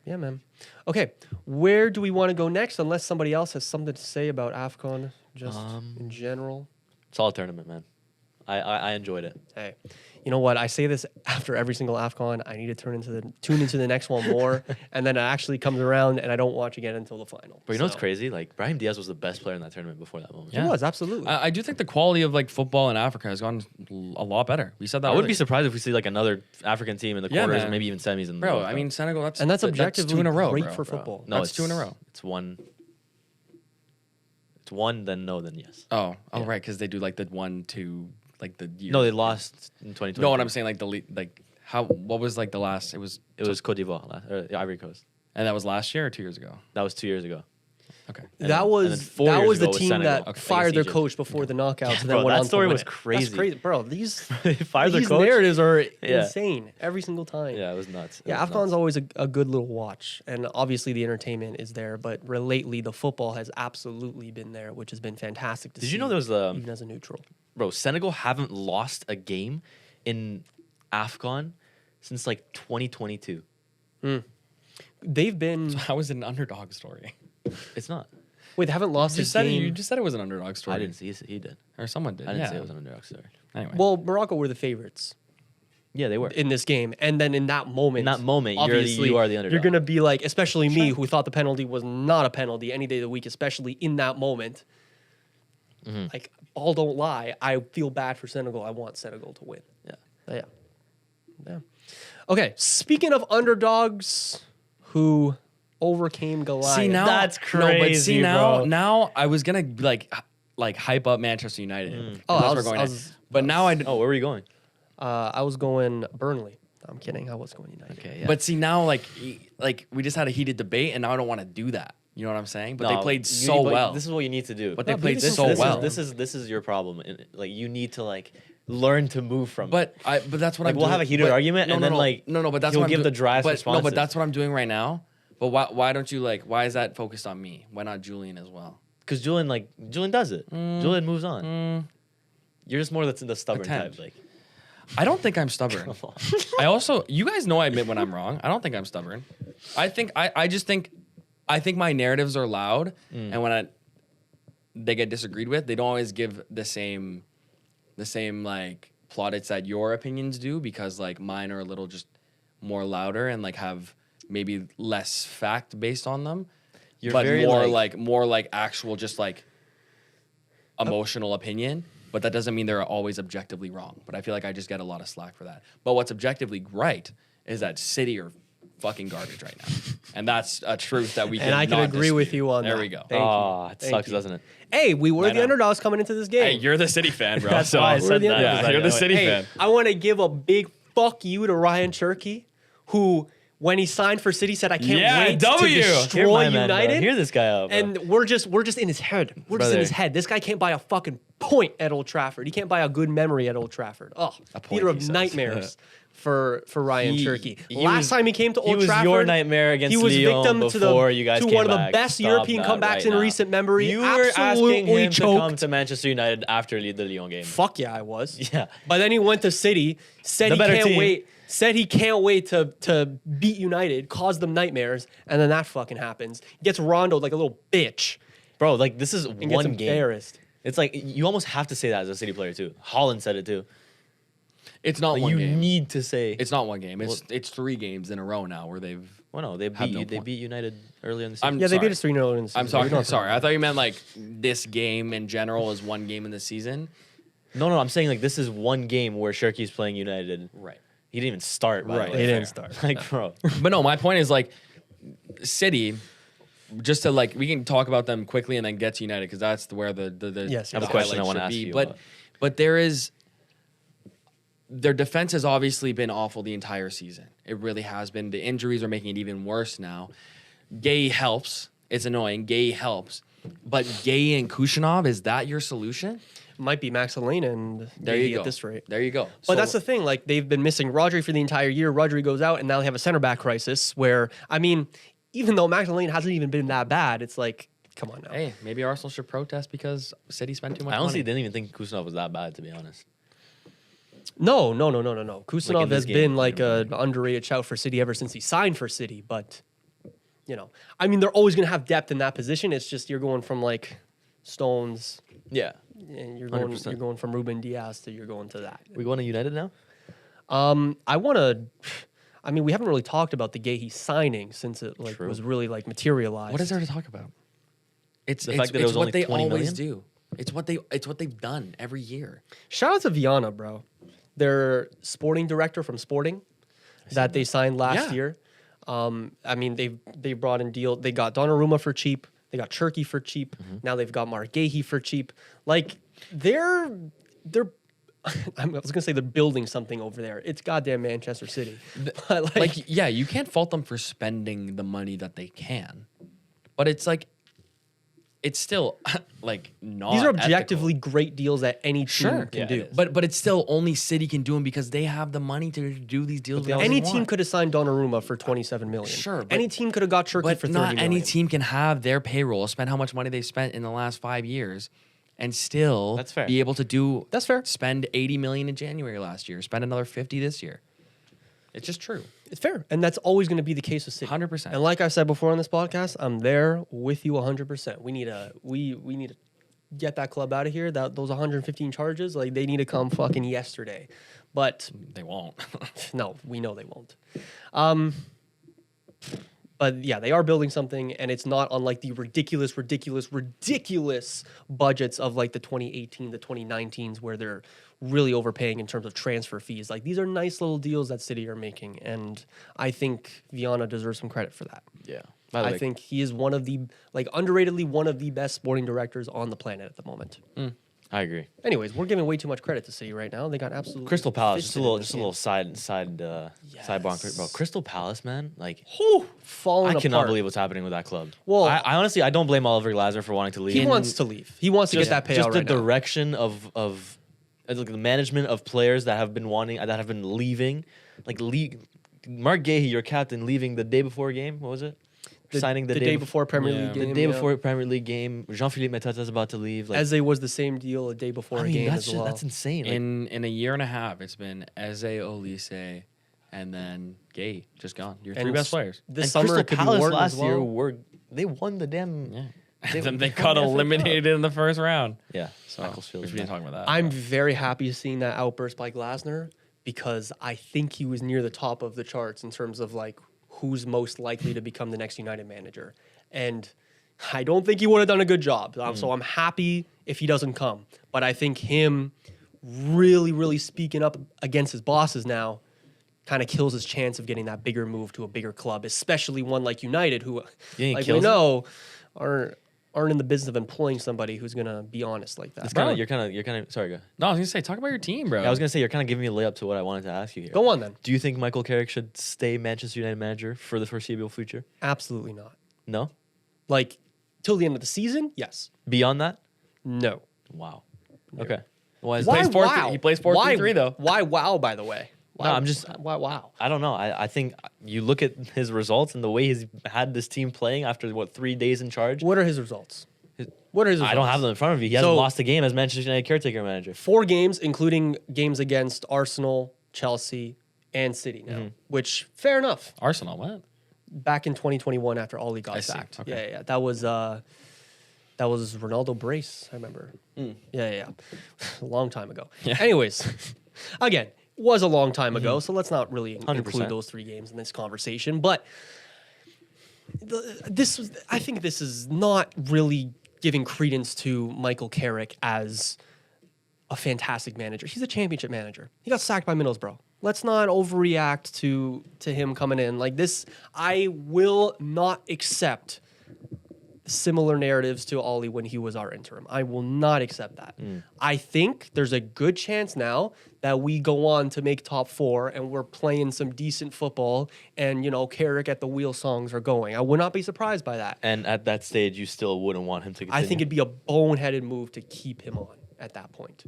Yeah, man. Okay, where do we want to go next? Unless somebody else has something to say about AFCON, just in general. Solid tournament, man. I enjoyed it. Hey, you know what? I say this after every single AFCON. I need to tune into the next one more, and then it actually comes around, and I don't watch again until the final. But you know what's So, crazy? Like Brahim Diaz was the best player in that tournament before that moment. He was absolutely. I do think the quality of like football in Africa has gone a lot better. We said that. I wouldn't be earlier. surprised if we see like another African team in the Yeah, quarters, man. or maybe even semis in the Bro, World I Cup. mean Senegal. That's and that's objectively two in a row, great bro. for football. No, That's two in a row. It's one. It's one, then no, then yes. Oh, Yeah. right, because they do like the 1-2, like the year. No, they lost in 2020. No, what I'm saying, like what was like the last? It was Cote d'Ivoire, or the Ivory Coast. and that was last year or 2 years ago. That was 2 years ago. Okay. And That then- was and then 4 that years was the ago was team Senegal that against fired their Egypt. coach before the knockouts Yeah, and then bro, went that on to story win was it. crazy. That's crazy, bro. These They fired their these coach. narratives are Yeah. insane every single time. Yeah, it was nuts. It Yeah, was AFCON's nuts. always a good little watch, and obviously the entertainment is there. But lately, the football has absolutely been there, which has been fantastic to see. Did you know there was even as a neutral? bro? Senegal haven't lost a game in AFCON since like 2022. They've been How is it an underdog story? It's not. wait, they haven't lost You a just said it, game. you just said it was an underdog story. I didn't see. He did. or someone did. I didn't yeah. say it was an underdog story. Anyway. Well, Morocco were the favorites. Yeah, they were. in this game. And then in that moment, obviously, you are the underdog. You're going to be like, especially me, who thought the penalty was not a penalty any day of the week, especially in that moment. Like, all don't lie. I feel bad for Senegal. I want Senegal to win. Yeah. Okay, speaking of underdogs who overcame Goliath. See now, That's No, but crazy, see now, bro. now I was gonna like hype up Manchester United. Oh, That's I where was- we're going I at. was- But now I. Oh, where were you going? I was going Burnley. I'm kidding. I was going United. Okay, yeah. But see now, like we just had a heated debate, and now I don't want to do that. You know what I'm saying? But they played so well. This is what you need to do. But they played this, so this well. This is your problem. Like you need to like learn to move from. But that's what Like, I'm we'll doing. have a heated But- argument, and then, like, but that's he'll what I'm give the doing. driest but, No, responses. but that's what I'm doing right now. But why don't you why is that focused on me? Why not Julian as well? because Julian does it. Julian moves on. You're just more the stubborn Pretend. type. Like I don't think I'm stubborn. I also, you guys know I admit when I'm wrong. I don't think I'm stubborn. I think my narratives are loud, and when they get disagreed with, they don't always give the same like plaudits that your opinions do, because like mine are a little just more louder and like have maybe less fact based on them. You're but very, more like actual just like emotional opinion. But that doesn't mean they're always objectively wrong. But I feel like I just get a lot of slack for that. But what's objectively right is that City are fucking garbage right now, and that's a truth that we can. And I can not agree with dispute. you on that. There we go. Thank you. oh, it Thank sucks, you. doesn't it? Hey, we were I the know. underdogs coming into this game. Hey, you're the City fan, bro. That's so why I We're said the that. underdogs. yeah, you're the City Hey, fan. I want to give a big fuck you to Ryan Cherky, who, when he signed for City, said, "I can't Yeah, wait W. to Hear destroy my man, bro. United." Hear this guy out, bro. And we're just in his head. We're just in Brother. his head. This guy can't buy a fucking point at Old Trafford. He can't buy a good memory at Old Trafford. Oh, A point, theater he of says. nightmares for Ryan Cherky. he Last was- time he came to he Old was Trafford, your nightmare against he was Lyon victim before you guys to came one of the back. best Stop European that comebacks right in now. recent memory. You were asking Absolutely him to come choked. to Manchester United after the Lyon game. Fuck yeah, I was. Yeah. But then he went to City, said The he better can't team. wait. Said he can't wait to beat United, cause them nightmares, and then that fucking happens. Gets rondoed like a little bitch Bro, like this is and gets one game. embarrassed. It's like you almost have to say that as a City player too. Holland said it too. It's not Like, one you game. need to say. It's not one game. It's 3 games in a row now where they've. well, no, they have beat no you. They point. beat United earlier in the I'm season. Yeah, they sorry. beat us 3-0 in the season. I'm We sorry. don't have to Sorry. talk I thought you meant like this game in general is one game in the season. No, I'm saying like this is one game where Shirky's playing United. Right. He didn't even start. By Right. the They way. didn't start. Like, bro. But no, my point is like City. Just to like, we can talk about them quickly and then get to United because that's where the Yes, I have a the question I highlights wanna should ask be. you But about. but there is their defense has obviously been awful the entire season. It really has been. The injuries are making it even worse now. Gay helps. It's annoying. Gay helps. But Gay and Kushinov, is that your solution? Might be Max Elena and There you Gay go. at this rate. There you go. But that's the thing. Like they've been missing Rodri for the entire year. Rodri goes out, and now they have a center back crisis. Where I mean, even though Max Elena hasn't even been that bad, it's like, come on now. Hey, maybe Arsenal should protest because City spent too much I honestly money. didn't even think Kuznetsov was that bad, to be honest. No. Kusanov in this has game, been like an underrated shout for City ever since he signed for City. But I mean, they're always going to have depth in that position. It's just you're going from like Stones, Yeah. and you're 100%. going from Ruben Diaz to you're going to that. We going to United now? I want to. I mean, we haven't really talked about the Gahey signing since it like True. was really like materialized. What is there to talk about? It's The it's, fact that it it's was what only they 20 always million? do. It's what they've done every year. Shout out to Viana, bro. Their sporting director from Sporting that they signed last Yeah. year. I mean, they brought in deal. They got Donnarumma for cheap. They got Cherky for cheap. Now they've got Mark Gahey for cheap. Like they're. I was gonna say they're building something over there. It's goddamn Manchester City. But Like, yeah, you can't fault them for spending the money that they can, but it's like, it's still like not. these are ethical. objectively great deals that any team Sure, can yeah, do. it is. but it's still only City can do them because they have the money to do these deals. whenever Any they team want. could have signed Donnarumma for 27 million. Sure, but- any team could have got Cherky but for 30 not any million. team can have their payroll, spend how much money they've spent in the last 5 years, and still That's fair. be able to do. That's fair. Spend 80 million in January last year. Spend another 50 this year. It's just true. It's fair, and that's always going to be the case with City. 100%. And like I said before on this podcast, I'm there with you 100%. We need to get that club out of here. That those 115 charges, like they need to come fucking yesterday. But They won't. no, we know they won't. But yeah, they are building something, and it's not unlike the ridiculous budgets of like the 2018, the 2019s, where they're really overpaying in terms of transfer fees. Like these are nice little deals that City are making, and I think Viana deserves some credit for that. Yeah. By the I way, think he is one of the, like, underratedly one of the best sporting directors on the planet at the moment. I agree. Anyways, we're giving way too much credit to City right now. They got absolutely Crystal Palace, just a fisted in little, this just a game. little sidebar. Yes. Bro, Crystal Palace, man, like Whew, falling I apart. cannot believe what's happening with that club. Well- I honestly, I don't blame Oliver Glasner for wanting to leave. He wants to leave. He wants to get that payout just the right now. direction of like the management of players that have been leaving, like Mark Gahey, your captain, leaving the day before a game. What was it? Signing the day before Premier Yeah. League game. the day yeah. before Premier League game. Jean-Philippe Matata's about to leave. Like, Eze was the same deal a day before I a mean, game that's as well. that's insane. Like, In a year and a half, it's been Eze, Olise, and then Gay just gone. Your three And best players. This and summer Crystal it could be Palace Wharton last as well. year they won the damn. Yeah. They- Then they they got won the FA Cup. eliminated in the first round. Yeah, So Macclesfield we is should be back. talking about that. I'm very happy seeing that outburst by Glasner because I think he was near the top of the charts in terms of like who's most likely to become the next United manager. And I don't think he would have done a good job. So I'm happy if he doesn't come. But I think him really speaking up against his bosses now kind of kills his chance of getting that bigger move to a bigger club, especially one like United, who, think it like we kills know, aren't in the business of employing somebody who's gonna be honest like that. It's Bro. you're kind of sorry, go. No, I was gonna say, talk about your team, bro. I was gonna say you're kind of giving me a layup to what I wanted to ask you here. Go on then. Do you think Michael Carrick should stay Manchester United manager for the foreseeable future? Absolutely not. No. Like till the end of the season, yes. Beyond that? No. Wow. Okay. Why is Why- that? plays 4-3 he plays 4-3-3 though. Why wow, by the way? Why, I'm just- why wow? I don't know. I think you look at his results and the way he's had this team playing after 3 days in charge. What are his results? His- What are his results? I don't have them in front of you. He hasn't So- lost a game as Manchester United caretaker manager. 4 games, including games against Arsenal, Chelsea, and City now. Which fair enough. Arsenal, what? Back in 2021 after Ollie got I see. sacked. Okay. Yeah. That was Ronaldo Brace, I remember. Yeah. A long time ago. Yeah. Anyways, again, was a long time ago, so let's not really 100%. include those 3 games in this conversation. But I think this is not really giving credence to Michael Carrick as a fantastic manager. He's a championship manager. He got sacked by Middlesbrough. Let's not overreact to him coming in like this. I will not accept similar narratives to Ollie when he was our interim. I will not accept that. I think there's a good chance now that we go on to make top 4 and we're playing some decent football and, Carrick at the wheel songs are going. I would not be surprised by that. And at that stage, you still wouldn't want him to continue. I think it'd be a boneheaded move to keep him on at that point.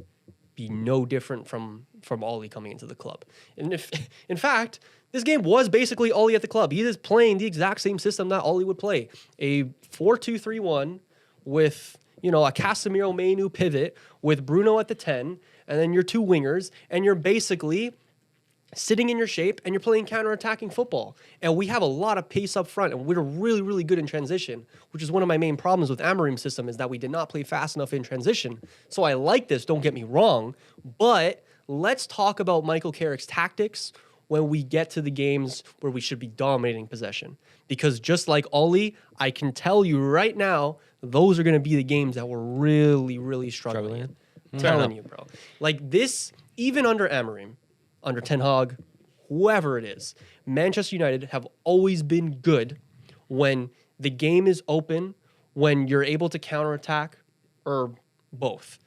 Be no different from Ollie coming into the club. And if, in fact, this game was basically Ollie at the club. He is playing the exact same system that Ollie would play. A 4-2-3-1 with, a Casemiro Mainu pivot with Bruno at the 10, and then your 2 wingers, and you're basically sitting in your shape and you're playing counter-attacking football. And we have a lot of pace up front, and we're really, really good in transition, which is one of my main problems with Amorim's system is that we did not play fast enough in transition. So I like this, don't get me wrong, but let's talk about Michael Carrick's tactics when we get to the games where we should be dominating possession. Because just like Ollie, I can tell you right now, those are going to be the games that we're really, really struggling in. Telling you, bro. Like this, even under Amorim, under Ten Hag, whoever it is, Manchester United have always been good when the game is open, when you're able to counterattack, or both.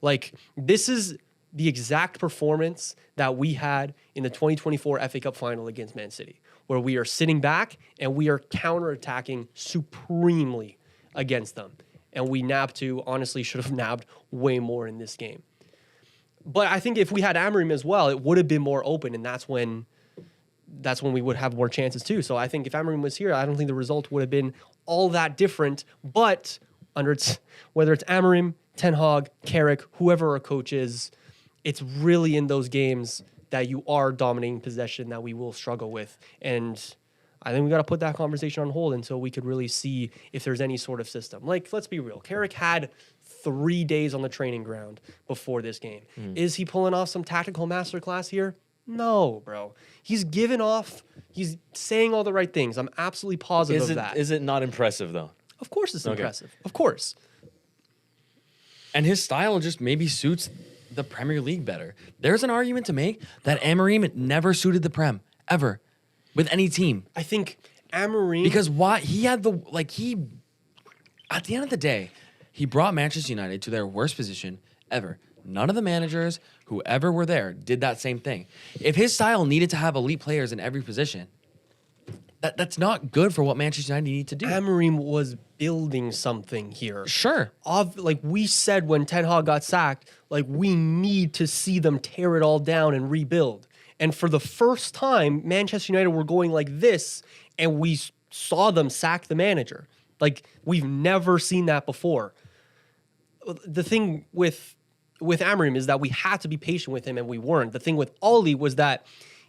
Like, this is the exact performance that we had in the 2024 FA Cup final against Man City, where we are sitting back and we are counterattacking supremely against them. And we honestly should have nabbed way more in this game. But I think if we had Amorim as well, it would have been more open, and that's when we would have more chances too. So I think if Amorim was here, I don't think the result would have been all that different. But whether it's Amorim, Ten Hag, Carrick, whoever our coach is, it's really in those games that you are dominating possession that we will struggle with. And I think we got to put that conversation on hold until we could really see if there's any sort of system. Like, let's be real. Carrick had 3 days on the training ground before this game. Is he pulling off some tactical masterclass here? No, bro. He's saying all the right things. I'm absolutely positive of that. Is it not impressive though? Of course it's impressive. Of course. And his style just maybe suits the Premier League better. There's an argument to make that Amorim never suited the Prem, ever, with any team. I think Amorim... Because he at the end of the day, he brought Manchester United to their worst position ever. None of the managers who ever were there did that same thing. If his style needed to have elite players in every position, that's not good for what Manchester United need to do. Amorim was building something here. Sure. Like we said when Ten Hag got sacked, like we need to see them tear it all down and rebuild. And for the first time, Manchester United were going like this, and we saw them sack the manager. Like, we've never seen that before. The thing with Amorim is that we had to be patient with him, and we weren't. The thing with Ollie was that,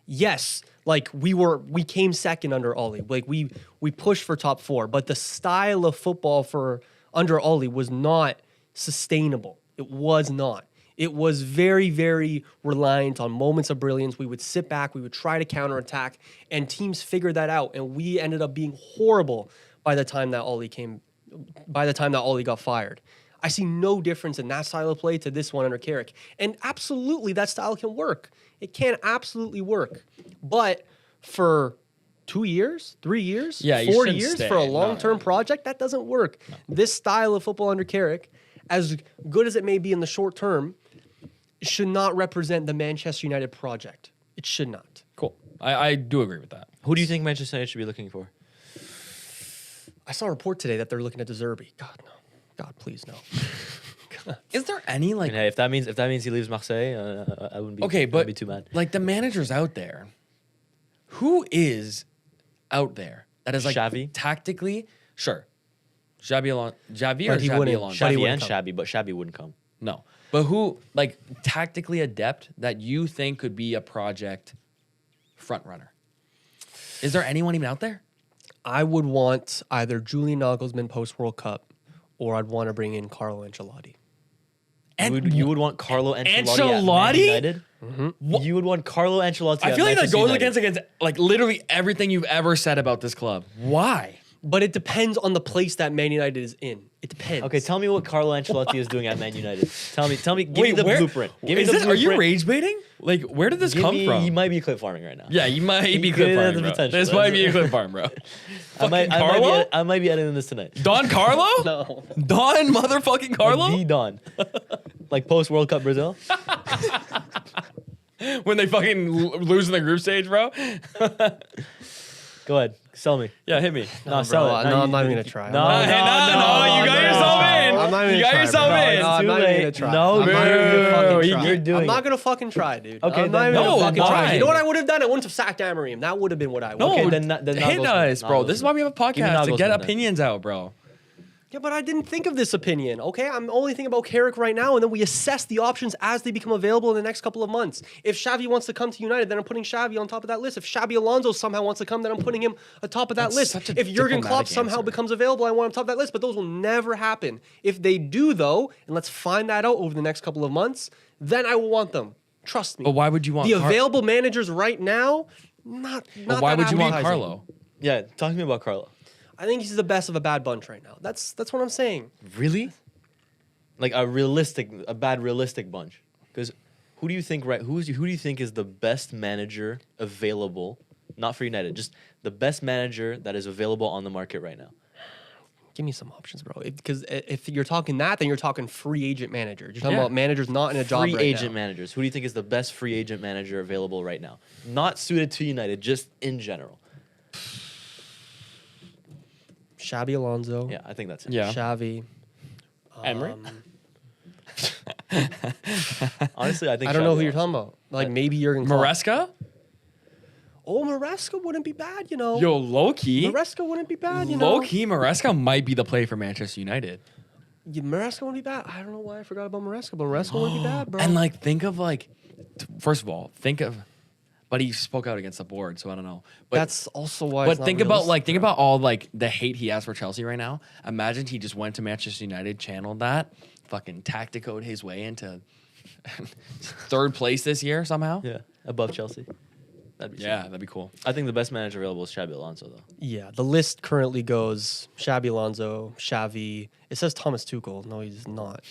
yes, like we came second under Ollie. Like we pushed for top 4, but the style of football for under Ollie was not sustainable. It was not. It was very, very reliant on moments of brilliance. We would sit back, we would try to counterattack, and teams figured that out. And we ended up being horrible by the time that Ollie got fired. I see no difference in that style of play to this one under Carrick. And absolutely, that style can work. It can absolutely work. But for 2 years, 3 years, Yeah, 4 shouldn't years stay. for a No, long-term no. project, that doesn't work. No. This style of football under Carrick, as good as it may be in the short term, should not represent the Manchester United project. It should not. Cool. I do agree with that. Who do you think Manchester United should be looking for? I saw a report today that they're looking at De Zerbi. God, no. God, please, no. Is there any I mean, hey, if that means he leaves Marseille, I wouldn't be okay, I but wouldn't be too mad. Like the managers out there, who out there that is like Xavi? tactically sure, Xavi or But he Xabi wouldn't. Alonso? Xavi Xavi wouldn't and come. Shabby, but Shabby wouldn't come. No, but who like tactically adept that you think could be a project front runner? Is there anyone even out there? I would want either Julian Nagelsmann post-World Cup, or I'd want to bring in Carlo Ancelotti. You would want Carlo Ancelotti at Ancelotti? Man United? You would want Carlo Ancelotti I at feel like that Manchester goes United. against like literally everything you've ever said about this club. Why? But it depends on the place that Man United is in. It depends. Okay, tell me what Carlo Ancelotti is doing at Man United. Tell me, give me the blueprint. Give me Is the this, are you blueprint. rage baiting? Like, where did this come from? You might be clip farming right now. Yeah, you might be You clip could have farming, the bro. potential. This might be a clip farm, bro. I might be editing this tonight. Don Carlo? No. Don motherfucking Carlo? Like the Don. Like post World Cup Brazil. When they fucking lose in the group stage, bro? Go ahead, sell me. Yeah, hit me. No, sell it. No, I'm not even going to try. No, Hey, no, you got yourself in. I'm not even You gonna got try, yourself bro. in. No, I'm Too not even late. going to try. No, I'm not even gonna boo. fucking You're try. doing I'm not it. going to fucking try, dude. Okay, I'm not then even no, gonna fucking try. why? You know what I would have done? I wouldn't have sacked Amorim. That would have been what I would No, have. Okay, then hit Nagelsmann. us, bro. This is why we have a Give me podcast to get Nagelsmann then. opinions out, bro. Yeah, but I didn't think of this opinion, okay? I'm only thinking about Carrick right now, and then we assess the options as they become available in the next couple of months. If Xavi wants to come to United, then I'm putting Xavi on top of that list. If Xabi Alonso somehow wants to come, then I'm putting him atop of that That's list. such a If Jurgen Klopp diplomatic somehow answer. becomes available, I want him top of that list, but those will never happen. If they do, though, and let's find that out over the next couple of months, then I will want them. Trust me. But why would you want the available managers right now? Not But why that would you want appetizing. Carlo? Yeah, talk to me about Carlo. I think he's the best of a bad bunch right now. That's what I'm saying. Really? Like a bad realistic bunch. Because who do you think who do you think is the best manager available? Not for United, just the best manager that is available on the market right now. Give me some options, bro. Because if you're talking that, then you're talking free agent manager. You're talking Yeah. about managers not in a job Free right agent now. managers. Who do you think is the best free agent manager available right now? Not suited to United, just in general. Xabi Alonso. Yeah, I think that's it. Yeah. Xavi. Emery? Honestly, I think I don't know Xabi who you're Alonso. talking about. Like maybe Jurgen Klopp. Maresca? Oh, Maresca wouldn't be bad, you know. Yo, low key. Maresca wouldn't be bad, you know. Low key, Maresca might be the play for Manchester United. Yeah, Maresca wouldn't be bad. I don't know why I forgot about Maresca, but Maresca wouldn't be bad, bro. And like, think of like, first of all, think of but he spoke out against the board, so I don't know. But That's also why. But it's not think about realistic. all like the hate he has for Chelsea right now. Imagine he just went to Manchester United, channeled that, fucking tacticoed his way into third place this year somehow. Yeah, above Chelsea. That'd be Yeah, sick. that'd be cool. I think the best manager available is Xabi Alonso, though. Yeah, the list currently goes Xabi Alonso, Xavi. It says Thomas Tuchel. No, he's not.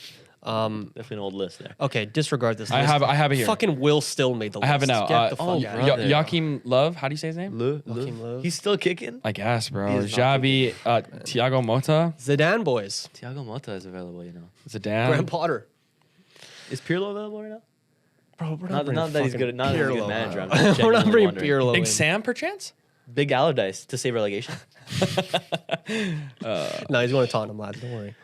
Definitely an old list there. Okay, disregard this. I list. have it here. Fucking Will Still made the list. I have it now. Get the fuck oh, out brother. of here. Joachim Love, how do you say his name? Joachim Löw. He's still kicking? I guess, He bro. is not Xabi, Thiago Motta, Zidane boys. Thiago Motta is available, you know. Zidane. Graham Potter. Is Pirlo available right now? Bro, we're Not bringing that he's fucking good. Not that he's a good Pirlo manager. out. I'm just We're not genuinely bringing wondering. Pirlo Big in. Sam, perchance? Big Allardyce to save relegation. No, he's going to Tottenham, lads. Don't worry.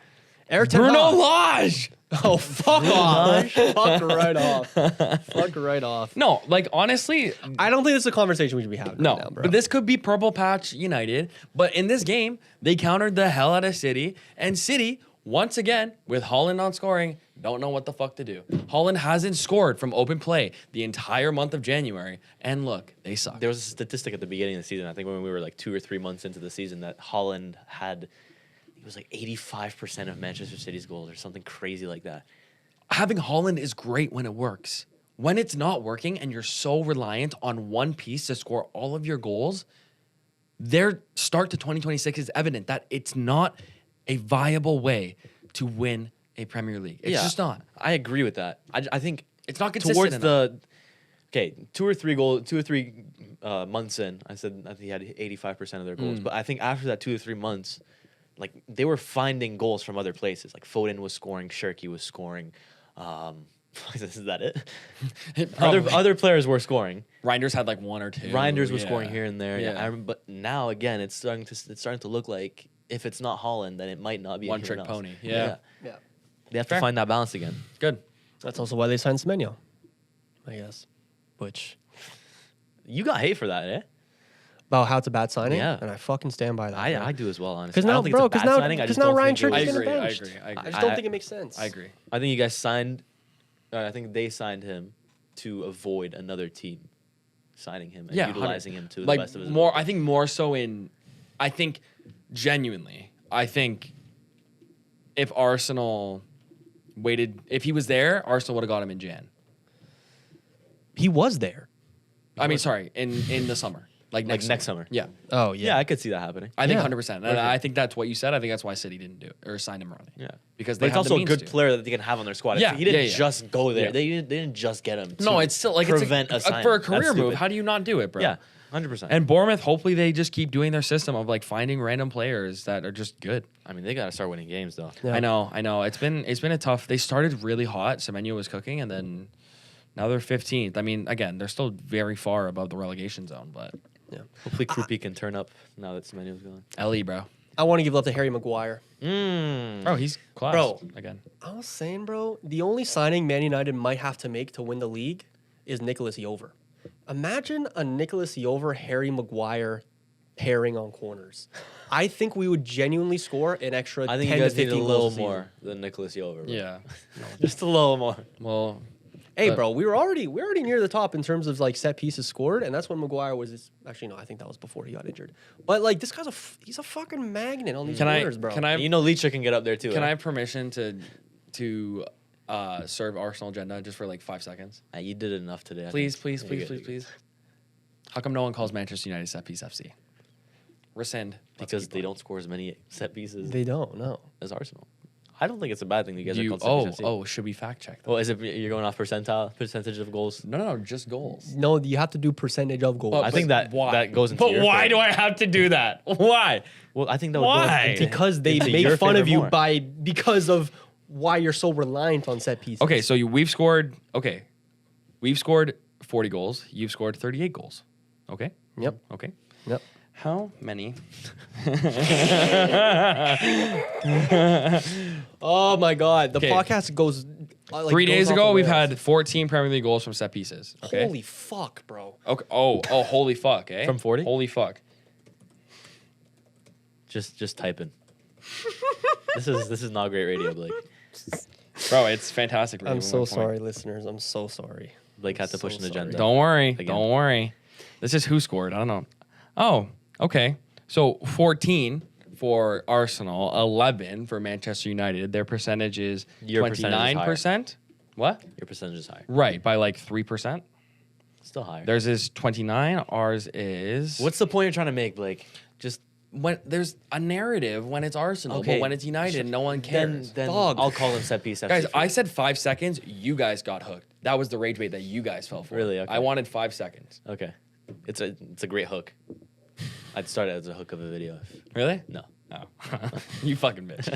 Eric Ten Bruno Hag. Lage. Oh, fuck off. Fuck right off. Fuck right off. No, like honestly, I don't think this is a conversation we should be having no. right now, bro. But this could be Purple Patch United. But in this game, they countered the hell out of City. And City, once again, with Holland not scoring, don't know what the fuck to do. Holland hasn't scored from open play the entire month of January. And look, they suck. There was a statistic at the beginning of the season, I think when we were like 2 or 3 months into the season, that Holland had, it was like 85% of Manchester City's goals or something crazy like that. Having Holland is great when it works. When it's not working and you're so reliant on one piece to score all of your goals, their start to 2026 is evident that it's not a viable way to win a Premier League. It's just not. I agree with that. I think It's not consistent towards enough. the 2 or 3 months in, I said I think he had 85% of their goals. But I think after that 2 or 3 months, like they were finding goals from other places. Like Foden was scoring, Shirky was scoring. Is that it? Other players were scoring. Reinders had like one or two. Reinders was Yeah. scoring here and there. Yeah. But now again, it's starting to look like if it's not Holland, then it might not be One anyone trick else. pony. Yeah. Yeah. They have Fair. to find that balance again. Good. That's also why they signed Semenyo, I guess. Which, You got hate for that, eh? about how it's a bad signing. Yeah. And I fucking stand by that. I do as well, honestly. Because I now, don't think bro, it's a because bad now, signing. I just now don't Ryan think it Church's was- getting I benched. agree. I just I- don't think it makes sense. I agree. I think you guys signed. I think they signed him to avoid another team signing him and Yeah, utilizing him to the like best of his more. ability. I think more so in. I think genuinely. I think if Arsenal waited, if he was there, Arsenal would have got him in Jan. He was there. I mean, sorry, in the summer, like Like next summer. Yeah, Oh, Yeah, yeah. I could see that happening. I think Yeah. 100%. And I think that's what you said. I think that's why City didn't do it or signed him early. Yeah, because but they it's have also the a means good to. player that they can have on their squad. Yeah, He didn't yeah. just go there. Yeah. They didn't just get him. No, to it's still like prevent it's a signing. for a That's career move. stupid. How do you not do it, bro? Yeah, 100%. And Bournemouth, hopefully they just keep doing their system of like finding random players that are just good. I mean, they got to start winning games though. Yeah. I know. It's been a tough. They started really hot. Semenyo was cooking, and then now they're 15th. I mean, again, they're still very far above the relegation zone, but Yeah. Hopefully, Krupi can turn up now that Semenyo's gone. Ellie, bro, I want to give love to Harry Maguire. bro, he's class. Bro. Again, I was saying, bro, the only signing Man United might have to make to win the league is Nicholas Jover. Imagine a Nicholas Jover, Harry Maguire pairing on corners. I think we would genuinely score an extra I think 10 you guys to need 15 a little goals a season. more than Nicholas Jover. bro. yeah. just a little more. Well, Hey, But- bro, we're already near the top in terms of like set pieces scored, and that's when Maguire was. Actually, no, I think that was before he got injured. But like, this guy's he's a fucking magnet on these corners, bro. Can I You know, Leacher can get up there too. can eh? I have permission to serve Arsenal agenda just for like 5 seconds? You did enough today. I Please, think. please, You're please, good, please, you're good. please. How come no one calls Manchester United set piece FC? Rescind. Let's Because keep they on. don't score as many set pieces They don't. No. as Arsenal. I don't think it's a bad thing that you guys Do you, are called set piece FC. should we fact check that? Well, is it you're going off percentage of goals? No, just goals. No, you have to do percentage of goals. I think that why? that goes into. But your why favor. do I have to do that? Why? Well, I think that would Why? go into, because they into make your fun favor of you more. because of why you're so reliant on set pieces. Okay, so we've scored 40 goals. You've scored 38 goals. Okay? Yep. Okay. Yep. How many? Oh my God, the 'Kay. podcast goes. Like, 3 goes days off ago, the we've rails. had 14 Premier League goals from set pieces. Okay. Holy fuck, bro. Okay. Oh, holy fuck, eh? From 40? Holy fuck. Just typing. This is not great radio, Blake. Bro, it's fantastic. I'm so sorry, listeners. I'm so sorry. Blake had to push an so agenda. Don't worry. Again. Don't worry. This is who scored. I don't know. Oh, okay. So 14 for Arsenal, 11 for Manchester United. Their percentage is Your percentage is 29%. What? Your percentage is higher. Right, by like 3%. Still higher. Theirs is 29. Ours is. What's the point you're trying to make, Blake? Just when there's a narrative when it's Arsenal, Okay. but when it's United, no one cares. then Dog. I'll call him set piece. FC Guys, for I you. said 5 seconds. You guys got hooked. That was the rage bait that you guys fell for. Really? Okay. I wanted 5 seconds. Okay, it's a great hook. I'd start it as a hook of a video. Really? No, Oh. You fucking bitch.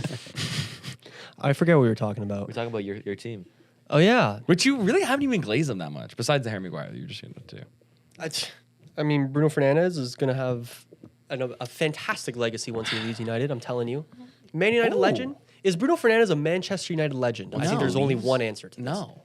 I forget what we were talking about. we're talking about your team. Oh yeah, But you really haven't even glazed them that much, besides the Harry Maguire that you were just into too. I mean, Bruno Fernandes is going to have a fantastic legacy once he leaves United. I'm telling you, Man United Ooh. legend. Is Bruno Fernandes a Manchester United legend? I think No, there's only he's- one answer to this. No.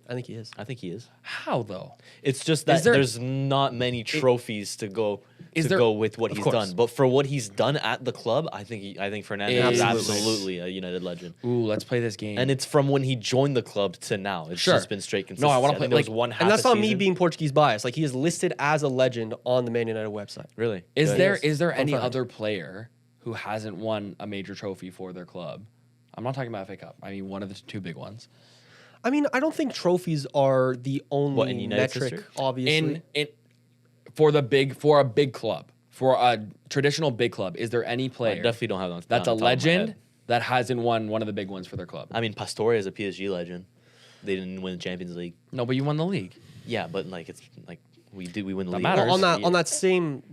I think he is. I think he is. How though? It's just Is that there- there's not many trophies to go Is there- go with what Of he's course. done. But for what he's done at the club, I think Fernandes is Absolutely. absolutely a United legend. Ooh, let's play this game. And it's from when he joined the club to now. It's Sure. just been straight No, consistency. I wanna think play- there was like- one half And that's a not me season. being Portuguese biased. Like he is listed as a legend on the Man United website. Really. is Good. there is there any Confirmed. other player who hasn't won a major trophy for their club? I'm not talking about FA Cup. I mean one of the two big ones. I mean, I don't think trophies are the only What, in United's metric. history? Obviously, In for a big club, for a traditional big club, is there any I player definitely don't have that. that's a on top of my legend head. that hasn't won one of the big ones for their club? I mean, Pastore is a PSG legend. They didn't win the Champions League. No, but you won the league. Yeah, but like it's like we win the That league. matters. on that same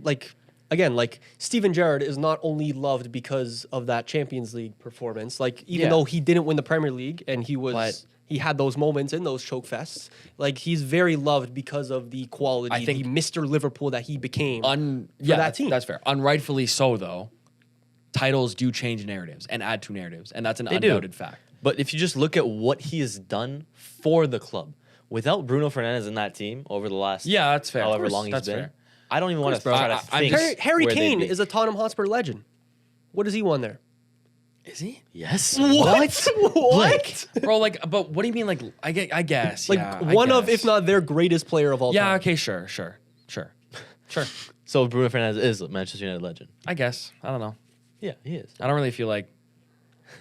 again, Steven Gerrard is not only loved because of that Champions League performance. Like even Yeah. though he didn't win the Premier League and But- he had those moments in those choke fests, like he's very loved because of the quality, I think- the Mr. Liverpool that he became. Yeah, that team. That's fair. Unrightfully so, though. Titles do change narratives and add to narratives, and that's an They do. undoubted fact. But if you just look at what he has done for the club, without Bruno Fernandes in that team over the last Yeah, that's fair. Of however course, long he's that's been, fair. I don't even want to bro. try to I'm think. just- Harry where they'd Kane be. is a Tottenham Hotspur legend. What has he won there? Is he, Yes. What? Blake. bro? Like, but what do you mean? Like, I guess, Like yeah, I one of, guess. if not their greatest player of all Yeah. time. Okay. Sure. So Bruno Fernandes is a Manchester United legend. I guess. I don't know. Yeah, he is. I don't really feel like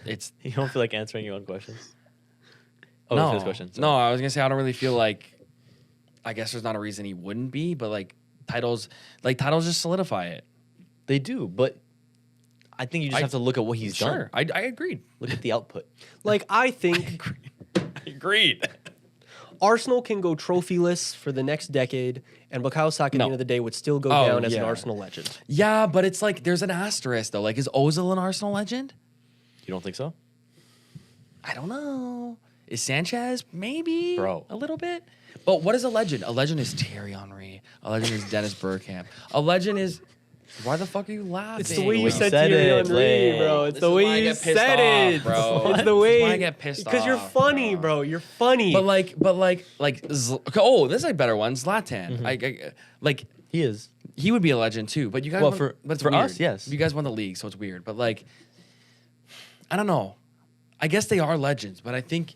it's. You don't feel like answering your own questions? Oh, no. it's his question. No, I was gonna say I don't really feel like. I guess there's not a reason he wouldn't be, but titles just solidify it. They do, but I think you just have to look at what he's done. Sure, I agreed. Look at the output. Like I think I agreed. Arsenal can go trophyless for the next decade, and Bukayo Saka at the No. end of the day would still go Oh, down as an yeah. Arsenal legend. Yeah, but it's like there's an asterisk though. Like, is Ozil an Arsenal legend? You don't think so? I don't know. Is Sanchez maybe? Bro. A little bit. But what is a legend? A legend is Thierry Henry. A legend is Dennis Bergkamp. A legend is. Why the fuck are you laughing? It's the way you you said said Thierry it, Henry, Blake. bro. It's This the is why I way you get pissed said off, it, bro. It's This the is way why I get pissed because you're off, funny, bro. bro. You're funny. But oh, this is a better one. Zlatan. Like He is. he would be a legend too. But you guys, Well, but it's for weird. us, yes. You guys won the league, so it's weird. But like, I don't know. I guess they are legends, but I think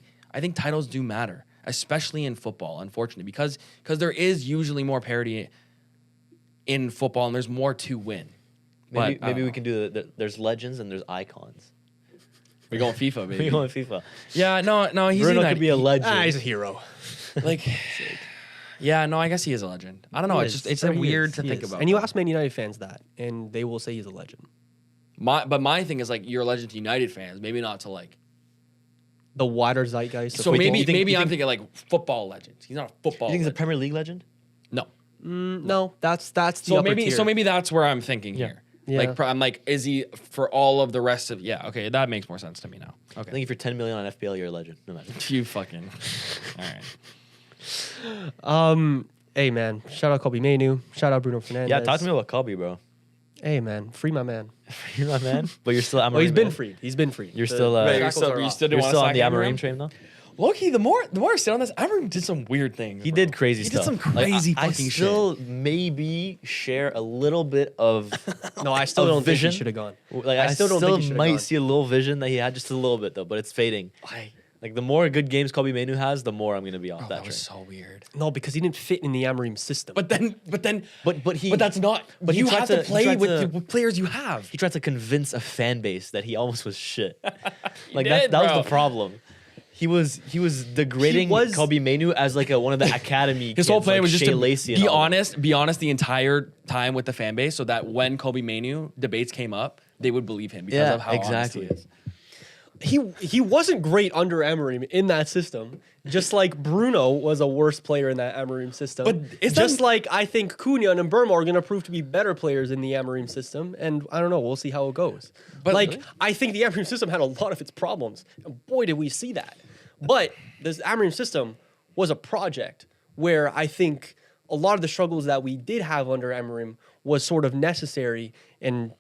titles do matter, especially in football. Unfortunately, because there is usually more parity in football, and there's more to win. Maybe But, I don't we know. can do there's legends and there's icons. We're going FIFA, baby. We go in FIFA. Yeah, no, he's Bruno United. could be a legend. he's a hero. Like, yeah, no, I guess he is a legend. I don't know. He It's is. just it's He weird is. to He think is. about. And you ask Man United fans that, and they will say he's a legend. But my thing is like you're a legend to United fans, maybe not to like. The wider zeitgeist. So of maybe football. I'm thinking like football legends. He's not a football. You think he's a legend. Premier League legend? No. No, that's the So upper maybe tier. that's where I'm thinking here. Yeah. Like I'm like, is he for all of the rest of? Yeah. Okay, that makes more sense to me now. I Okay. think if you're 10 million on FPL, you're a legend. No matter. You fucking. All right. Hey man, shout out Kobe Mainu. Shout out Bruno Fernandes. Yeah, talk to me about Kobe, bro. Hey man, free my man. You're my man, but you're still. Oh, he's been freed. He's been freed. You're The still, Right, shackles are off. You're still on the Amarim train though. Loki, the more I sit on this, Amarim did some weird things. He bro. did crazy He stuff. did some Like, crazy I fucking still shit. maybe share a little bit of No, I still of don't vision. think he should have gone. Like I I still still, don't think he should've might gone. see a little vision that he had, just a little bit though, but it's fading. Like the more good games Kobe Mainu has, the more I'm gonna be off Oh, that that train. was so weird. No, because he didn't fit in the Amorim system. But then, But that's not. but he you tried have to- to he play tried with to- the players you have. He tried to convince a fan base that he almost was shit. Like did, that was bro. the problem. He was degrading Kobe Mainu as like one of the academy. His whole kids, plan like was just Shea to Lacey and be all that. honest, the entire time with the fan base, so that when Kobe Mainu debates came up, they would believe him because Yeah, of how honest exactly. he is. He wasn't great under Amorim in that system. Just like Bruno was a worse player in that Amorim system. But is just that- like I think Cunha and Burma are going to prove to be better players in the Amorim system. And I don't know. We'll see how it goes. But like really? I think the Amorim system had a lot of its problems. And boy, did we see that. But this Amorim system was a project where I think a lot of the struggles that we did have under Amorim was sort of necessary and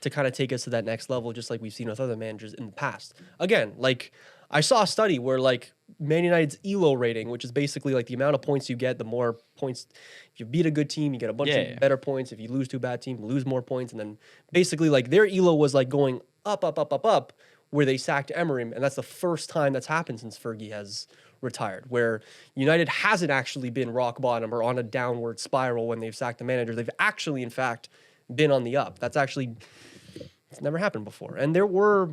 to kind of take us to that next level, just like we've seen with other managers in the past. Again, like I saw a study where like Man United's ELO rating, which is basically like the amount of points you get, the more points. If you beat a good team, you get a bunch Yeah. of better points. If you lose to a bad team, you lose more points. And then basically like their ELO was like going up, where they sacked Emery. And that's the first time that's happened since Fergie has retired, where United hasn't actually been rock bottom or on a downward spiral when they've sacked the manager. They've actually, in fact, been on the up. That's actually, it's never happened before. And there were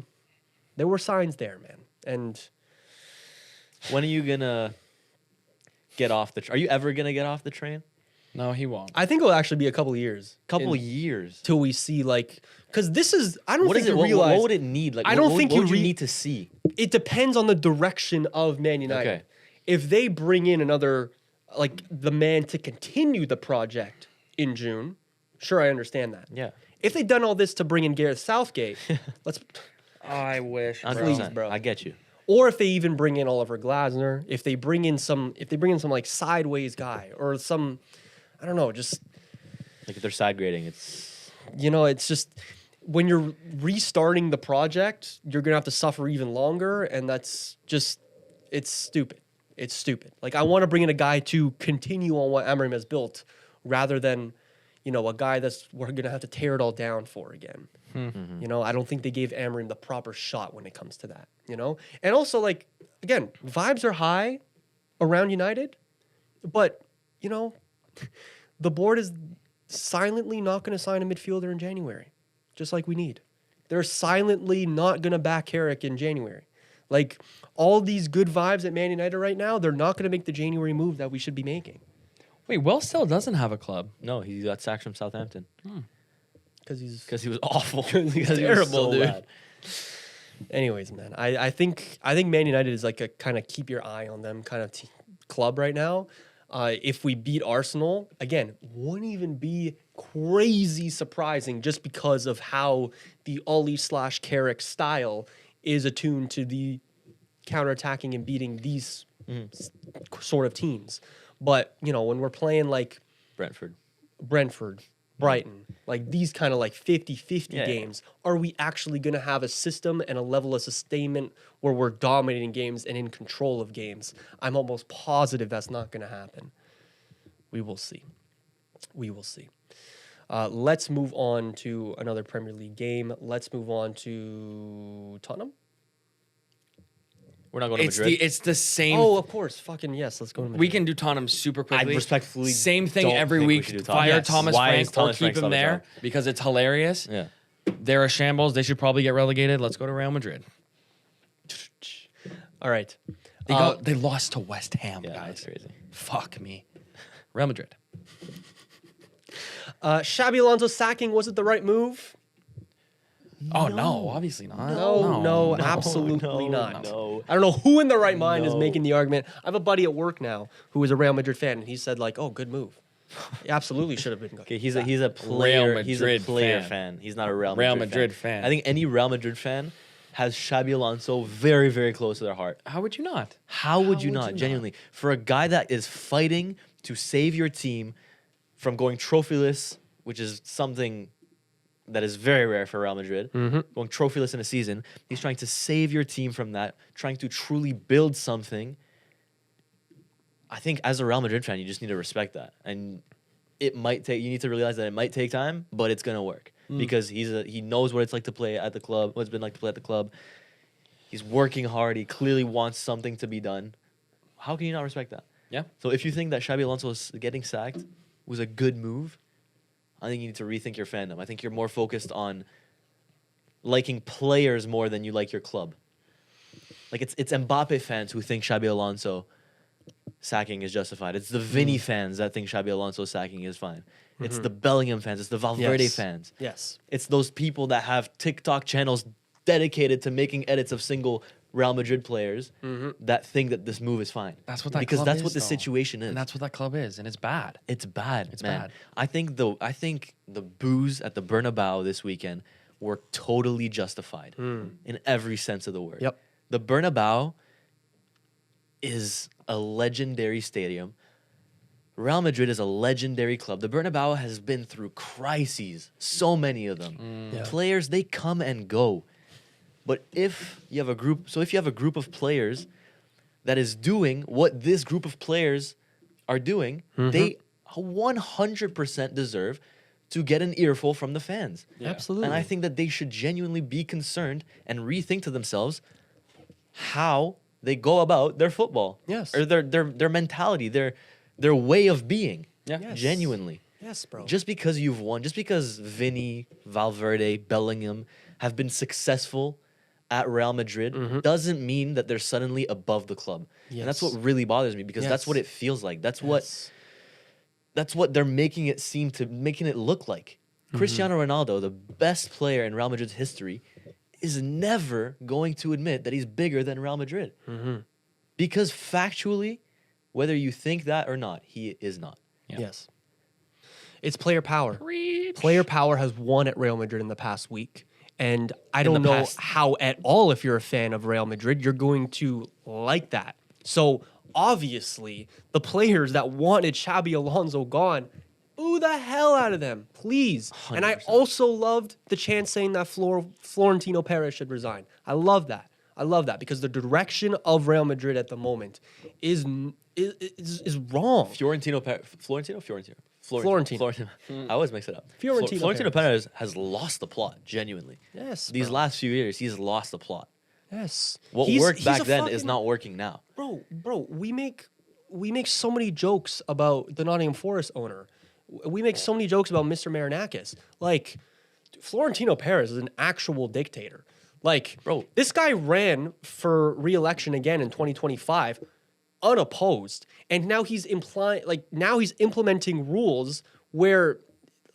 signs there, man. And When are you gonna get off the? Are you ever gonna get off the train? No, he won't. I think it'll actually be a couple of years. Couple years. Till we see like, because this is, I don't What think is it? you What, realize. what would it need? Like, I don't think what you would you need to see. It depends on the direction of Man United. Okay. If they bring in another, like the man to continue the project in June, sure, I understand that. Yeah. If they've done all this to bring in Gareth Southgate, let's, I wish. 100%. bro. I get you. or if they even bring in Oliver Glasner, if they bring in some like sideways guy or some, I don't know, just Like if they're side grading, it's it's just when you're restarting the project, you're gonna have to suffer even longer, and that's just it's stupid. It's stupid. Like I want to bring in a guy to continue on what Amorim has built, rather than a guy that's we're gonna have to tear it all down for again. I don't think they gave Amorim the proper shot when it comes to that. And also like again, vibes are high around United, but the board is silently not going to sign a midfielder in January, just like we need. They're silently not going to back Carrick in January. Like all these good vibes at Man United right now, they're not going to make the January move that we should be making. Wait, Will still doesn't have a club. no. He got sacked from Southampton Because he's because he was awful. He's Because he was terrible, so dude. bad. Anyways, man, I think Man United is like a kind of keep your eye on them kind of club right now. If we beat Arsenal, again, wouldn't even be crazy surprising just because of how the Ollie/Carrick style is attuned to the counterattacking and beating these sort of teams. But, when we're playing like Brentford, Brighton, like these kind of like 50-50 Yeah. games, are we actually going to have a system and a level of sustainment where we're dominating games and in control of games? I'm almost positive that's not going to happen. We will see. Let's move on to another Premier League game. Let's move on to Tottenham. We're not going to It's Madrid. it's the same. Oh, of course. Fucking yes. Let's go to Madrid. We can do Tottenham super quickly. respectfully Same thing don't every think we week. should do Tottenham. Fire Yes. Thomas Why Frank is Thomas or keep Frank him still the there job? because it's hilarious. yeah. They're a shambles. They should probably get relegated. Let's go to Real Madrid. All right. They lost to West Ham, Yeah, guys. that's crazy. Fuck me. Real Madrid. Xabi Alonso sacking, was it the right move? Oh no, obviously not. No, absolutely no, not. no. I don't know who in their right mind is No. making the argument. I have a buddy at work now who is a Real Madrid fan, and he said like, "Oh, good move. He absolutely should have been." Okay, he's a player. He's a Madrid player fan. fan. He's not a Real Real Madrid, Madrid fan. I think any Real Madrid fan has Xabi Alonso very, very close to their heart. How would you not? How would you would not? you Genuinely, for a guy that is fighting to save your team from going trophyless, which is something that is very rare for Real Madrid, going trophyless in a season, he's trying to save your team from that, trying to truly build something. I think as a Real Madrid fan, you just need to respect that, and it might take. You need to realize that it might take time, but it's gonna work because he knows what it's like to play at the club, what it's been like to play at the club. He's working hard. He clearly wants something to be done. How can you not respect that? Yeah. So if you think that Xabi Alonso getting sacked was a good move, I think you need to rethink your fandom. I think you're more focused on liking players more than you like your club. Like it's Mbappe fans who think Xabi Alonso sacking is justified. It's the Vinny fans that think Xabi Alonso sacking is fine. It's the Bellingham fans. It's the Valverde fans. Yes. It's those people that have TikTok channels dedicated to making edits of single Real Madrid players that think that this move is fine. That's what that because club that's is, what the though. situation is. And that's what that club is, and it's bad. It's bad. It's man. bad. I think the boos at the Bernabeu this weekend were totally justified in every sense of the word. Yep. The Bernabeu is a legendary stadium. Real Madrid is a legendary club. The Bernabeu has been through crises, so many of them. Yeah. Players, they come and go. But if you have a group of players that is doing what this group of players are doing, they 100% deserve to get an earful from the fans. Yeah. Absolutely. And I think that they should genuinely be concerned and rethink to themselves how they go about their football. Yes. Or their mentality, their way of being. Yeah. Yes. Genuinely. Yes, bro. Just because you've won, just because Vinny, Valverde, Bellingham have been successful at Real Madrid doesn't mean that they're suddenly above the club. And that's Yes. what really bothers me because that's Yes. what it feels like. That's Yes. what they're making it look like. Cristiano Ronaldo, the best player in Real Madrid's history, is never going to admit that he's bigger than Real Madrid. Because factually, whether you think that or not, he is not. Yeah. Yes. It's player power. Player power has won at Real Madrid in the past week. And I In the don't know past- how at all, if you're a fan of Real Madrid, you're going to like that. So obviously, the players that wanted Xabi Alonso gone, boo the hell out of them, please. And I 100%. also loved the chant saying that Florentino Perez should resign. I love that. I love that because the direction of Real Madrid at the moment is wrong. Florentino. Florentino. I always mix it up. Fiorentino Florentino Perez has lost the plot, genuinely. Yes, These bro. last few years, he's lost the plot. Yes. What He's- worked he's back a then is fucking- not working now. Bro, we make so many jokes about the Nottingham Forest owner. We make so many jokes about Mr. Marinakis. Like, Florentino Perez is an actual dictator. Like, Bro. this guy ran for re-election again in 2025, unopposed, and now he's implementing rules where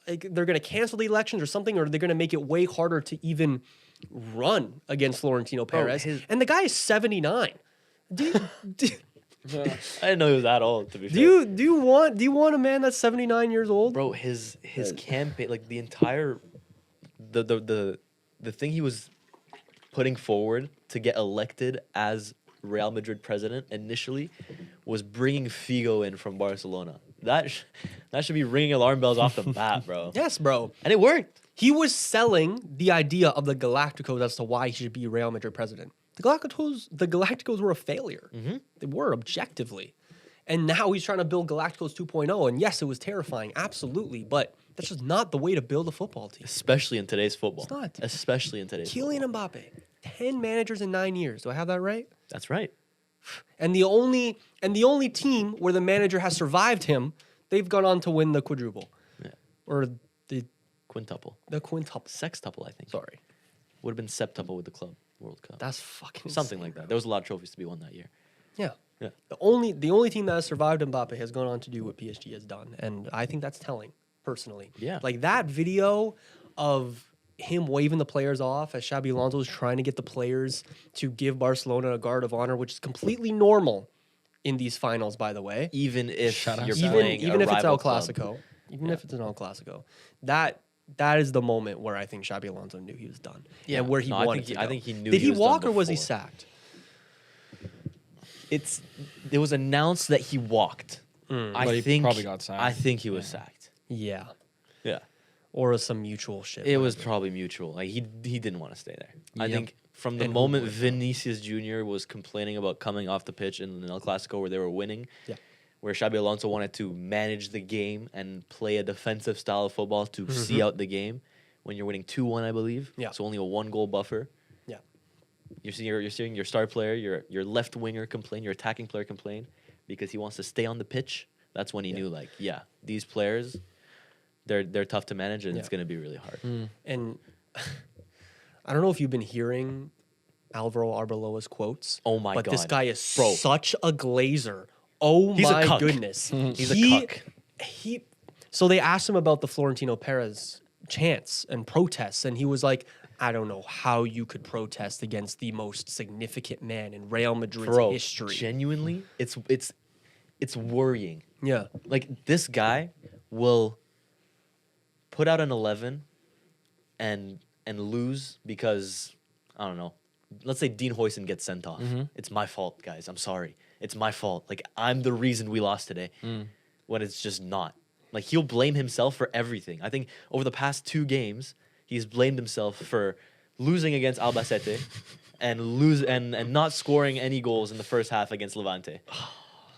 like, they're going to cancel the elections or something, or they're going to make it way harder to even run against Florentino Perez. his- And the guy is 79. Do you, do, I didn't know he was that old, to be fair. do you want a man that's 79 years old? Bro, his campaign, like the entire the thing he was putting forward to get elected as Real Madrid president initially was bringing Figo in from Barcelona. That should be ringing alarm bells off the bat, bro. Yes, bro. And it worked. He was selling the idea of the Galacticos as to why he should be Real Madrid president. The Galacticos were a failure. They were objectively. And now he's trying to build Galacticos 2.0. And yes, it was terrifying, absolutely. But that's just not the way to build a football team. Especially in today's football. It's not. Especially in today's football. Kylian Mbappe, 10 managers in 9 years. Do I have that right? That's right. And the only team where the manager has survived him, they've gone on to win the quadruple. Yeah. Or the Quintuple. quintuple. Sextuple, I think. Sorry. Would have been septuple with the club World Cup. That's fucking Something insane, like that. bro. There was a lot of trophies to be won that year. Yeah. Yeah. The only team that has survived Mbappe has gone on to do what PSG has done. And I think that's telling, personally. Yeah. Like that video of him waving the players off as Xabi Alonso is trying to get the players to give Barcelona a guard of honor, which is completely normal in these finals, by the way. Even if Shut up. you're Even- playing Even a if it's rival El club. Clasico. Even if it's an El Clasico. That is the moment where I think Xabi Alonso knew he was done. Yeah. And where he No, I wanted think to I go. think he knew Did he he was walk done or was he before. sacked? It was announced that he walked. But I he think probably got sacked. I think he was sacked. Yeah. Yeah. Or some mutual shit. It was whatever. probably mutual. Like he didn't want to stay there. I Yep. think from the And who moment would? Vinicius Jr. was complaining about coming off the pitch in an El Clasico where they were winning, Yeah. where Xabi Alonso wanted to manage the game and play a defensive style of football to see out the game when you're winning 2-1, I believe. Yeah. So only a 1-goal buffer. Yeah. You're seeing your star player, your left winger complain, your attacking player complain because he wants to stay on the pitch. That's when he knew, like, yeah, these players, they're tough to manage, and it's going to be really hard. And I don't know if you've been hearing Alvaro Arbeloa's quotes. Oh my but God. this guy is Bro. such a glazer. Oh He's a my cuck. goodness. He's a cuck. So they asked him about the Florentino Perez chants and protests, and he was like, I don't know how you could protest against the most significant man in Real Madrid's Bro, history. genuinely, it's worrying. Yeah. Like, this guy will put out an 11 and lose because, I don't know, let's say Dean Huijsen gets sent off. It's my fault, guys. I'm sorry. It's my fault. Like, I'm the reason we lost today. When it's just not. Like, he'll blame himself for everything. I think over the past 2 games, he's blamed himself for losing against Albacete and not scoring any goals in the first half against Levante.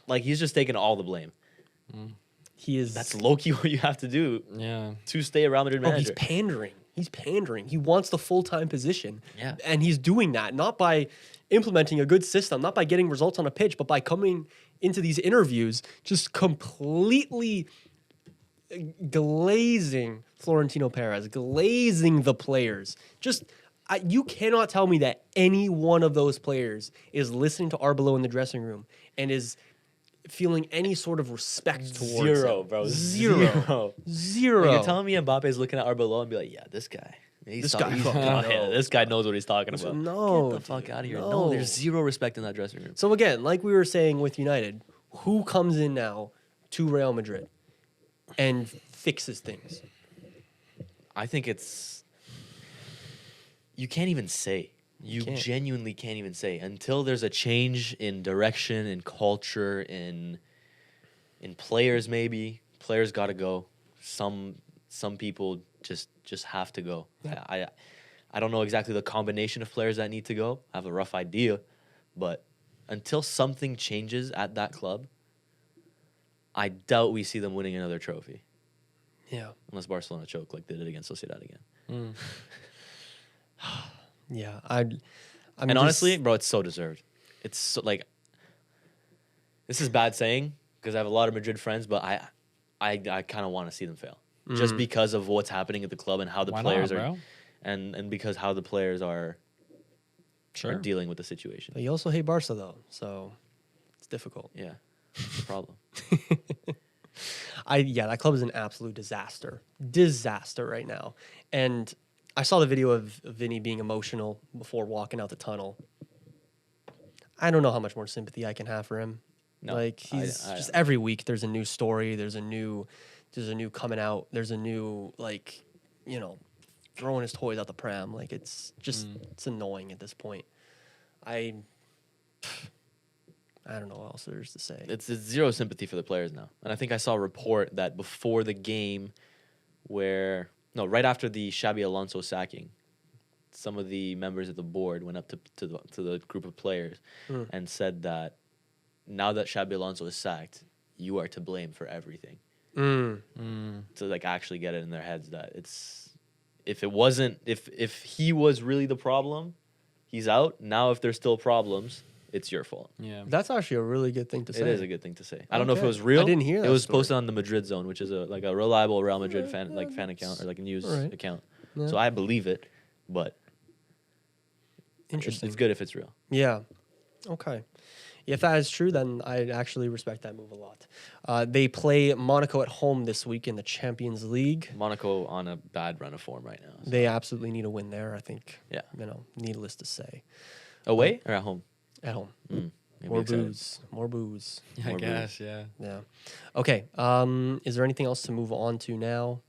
Like, he's just taking all the blame. He is. That's low-key what you have to do to stay a Real Madrid manager. He's pandering. He's pandering. He wants the full-time position. Yeah. And he's doing that not by implementing a good system, not by getting results on a pitch, but by coming into these interviews just completely glazing Florentino Perez, glazing the players. You cannot tell me that any one of those players is listening to Arbeloa in the dressing room and is feeling any sort of respect towards Zero, him. bro. Zero. Like, you're telling me Mbappe's looking at Arbeloa and be like, yeah, this guy. This guy fucking This guy knows what he's talking about. No, Get the fuck out of here. no. No, there's zero respect in that dressing room. So again, like we were saying with United, who comes in now to Real Madrid and fixes things? I think it's... You can't even say. You can't. genuinely can't even say. Until there's a change in direction, in culture, in players maybe. Players got to go. Some people just have to go. Yeah. I don't know exactly the combination of players that need to go. I have a rough idea. But until something changes at that club, I doubt we see them winning another trophy. Yeah. Unless Barcelona choke like they did against Sociedad again. Yeah. And honestly, bro, it's so deserved. It's so, like, this is bad saying because I have a lot of Madrid friends, but I kind of want to see them fail just because of what's happening at the club and how the players are, and because how the players are dealing with the situation. But you also hate Barca though, so it's difficult. Yeah, that's the problem. That club is an absolute disaster right now. And I saw the video of Vinny being emotional before walking out the tunnel. I don't know how much more sympathy I can have for him. No, like he's just every week there's a new story, there's a new coming out, there's a new throwing his toys out the pram. Like it's just it's annoying at this point. I don't know what else there is to say. It's zero sympathy for the players now. And I think I saw a report that before the game right after the Xabi Alonso sacking, some of the members of the board went up to the group of players and said that now that Xabi Alonso is sacked, you are to blame for everything. To like actually get it in their heads that if he was really the problem, he's out. Now if there's still problems, it's your fault. Yeah. That's actually a really good thing to say. It is a good thing to say. I don't know if it was real. I didn't hear that It was story. posted on the Madrid Zone, which is a reliable Real Madrid fan account or like a news account. Yeah. So I believe it, but Interesting. it's good if it's real. Yeah. Okay. If that is true, then I actually respect that move a lot. They play Monaco at home this week in the Champions League. Monaco on a bad run of form right now. So. They absolutely need a win there, I think. Yeah. Needless to say. Away or at home? At home. Maybe More excited. booze. More booze. I More guess, yeah. Yeah. Okay. Is there anything else to move on to now?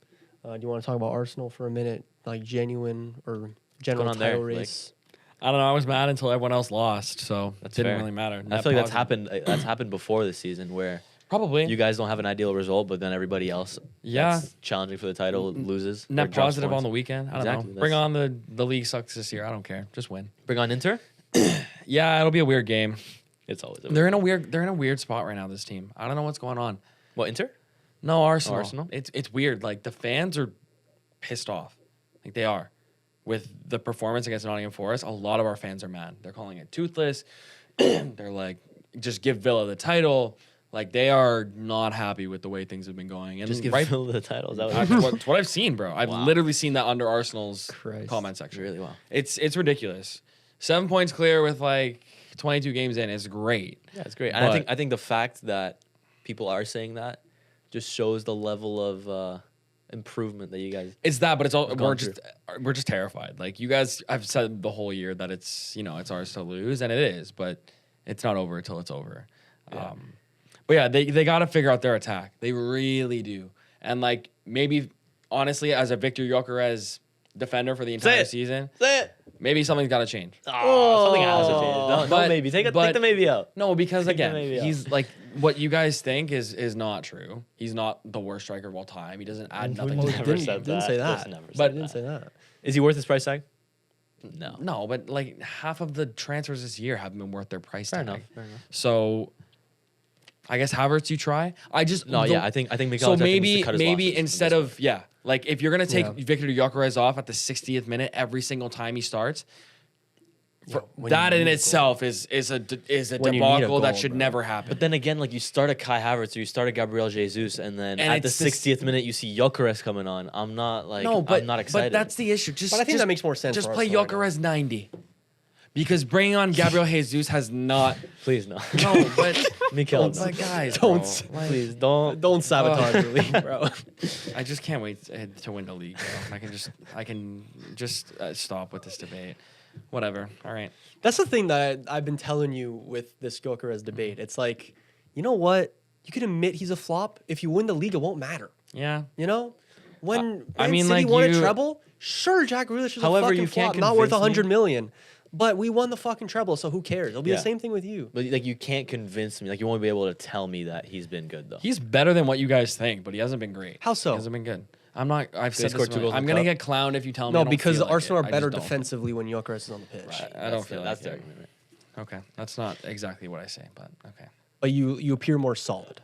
Do you want to talk about Arsenal for a minute? Like genuine or general on there? title race? I don't know. I was mad until everyone else lost, so That's it didn't fair. really matter. I feel like that's happened. That's happened before this season, where Probably. you guys don't have an ideal result, but then everybody else, Yeah. that's challenging for the title, loses. Net or drops positive points. on the weekend. I don't Exactly, know. Bring that's- on the league sucks this year. I don't care. Just win. Bring on Inter. Yeah, it'll be a weird game. It's always They're in a weird spot right now. This team. I don't know what's going on. what Inter? No, Arsenal. Arsenal? It's weird. Like the fans are pissed off. Like they are. with the performance against Nottingham Forest, a lot of our fans are mad. They're calling it toothless. They're like, just give Villa the title. Like, they are not happy with the way things have been going. And Just give right, Phil the title. Is that it's what I've seen, bro. I've literally seen that under Arsenal's Christ. comment section. really wow? It's ridiculous. 7 points clear with like 22 games in is great. Yeah, it's great. And But- I think the fact that people are saying that just shows the level of improvement that you guys. It's that, but it's all gone we're just terrified. Like, you guys, I've said the whole year that it's, you know, it's ours to lose, and it is, but it's not over until it's over. Yeah. But yeah, they got to figure out their attack. They really do. And like, maybe honestly, as a Victor Gyökeres defender for the entire it. season, Say it. maybe something's got to change. Oh, something has to change. But- No, maybe. Take but- the maybe out. No, because Take the again, maybe out. he's like, what you guys think is not true. He's not the worst striker of all time. He doesn't add nothing to Never the Never game. said didn't that. say Just that. never said But- I didn't say that. Is he worth his price tag? No. No, but like half of the transfers this year haven't been worth their price Fair tag. enough. Fair enough. So, I guess Havertz, you try. I just No, the- yeah, I think Mikel So Arteta needs to maybe cut his maybe losses in instead this of like if you're gonna take Yeah. Victor Gyökeres off at the 60th minute every single time he starts, When that you in need a itself is a When you need a debacle that goal, should bro. never happen. But then again, like you start a Kai Havertz or you start a Gabriel Jesus, and then And at the it's this- 60th minute you see Gyökeres coming on. I'm not like no, but I'm not excited. But that's the issue. Just But I think just- that makes more sense Just for play Arsenal right Gyökeres 90, because bringing on Gabriel Jesus has not. Please no. No, but Mikel, but guys, don't- bro, like, please don't. Don't sabotage the league, bro. I just can't wait to win the league, bro. I can just stop with this debate. Whatever. All right. That's the thing that I've been telling you with this Gyökeres debate. It's like, you know what? You can admit he's a flop. If you win the league, it won't matter. Yeah. You know, when I Man mean, City like, won a you- treble, sure, Jack Grealish is However, a fucking you can't flop, not worth convince me- 100 million. But we won the fucking treble, so who cares? It'll be Yeah. the same thing with you. But like you can't convince me. Like you won't be able to tell me that he's been good though. He's better than what you guys think, but he hasn't been great. How so? He hasn't been good. I'm not. I've said scored this. 2 goals in I'm the gonna cup? get clowned if you tell me. I No, don't because feel like Arsenal it. are I better just don't. defensively when Gyökeres is on the pitch. Right. I That's don't feel the, like that's the it. argument. Right? Okay, that's not exactly what I say, but okay. But you appear more solid.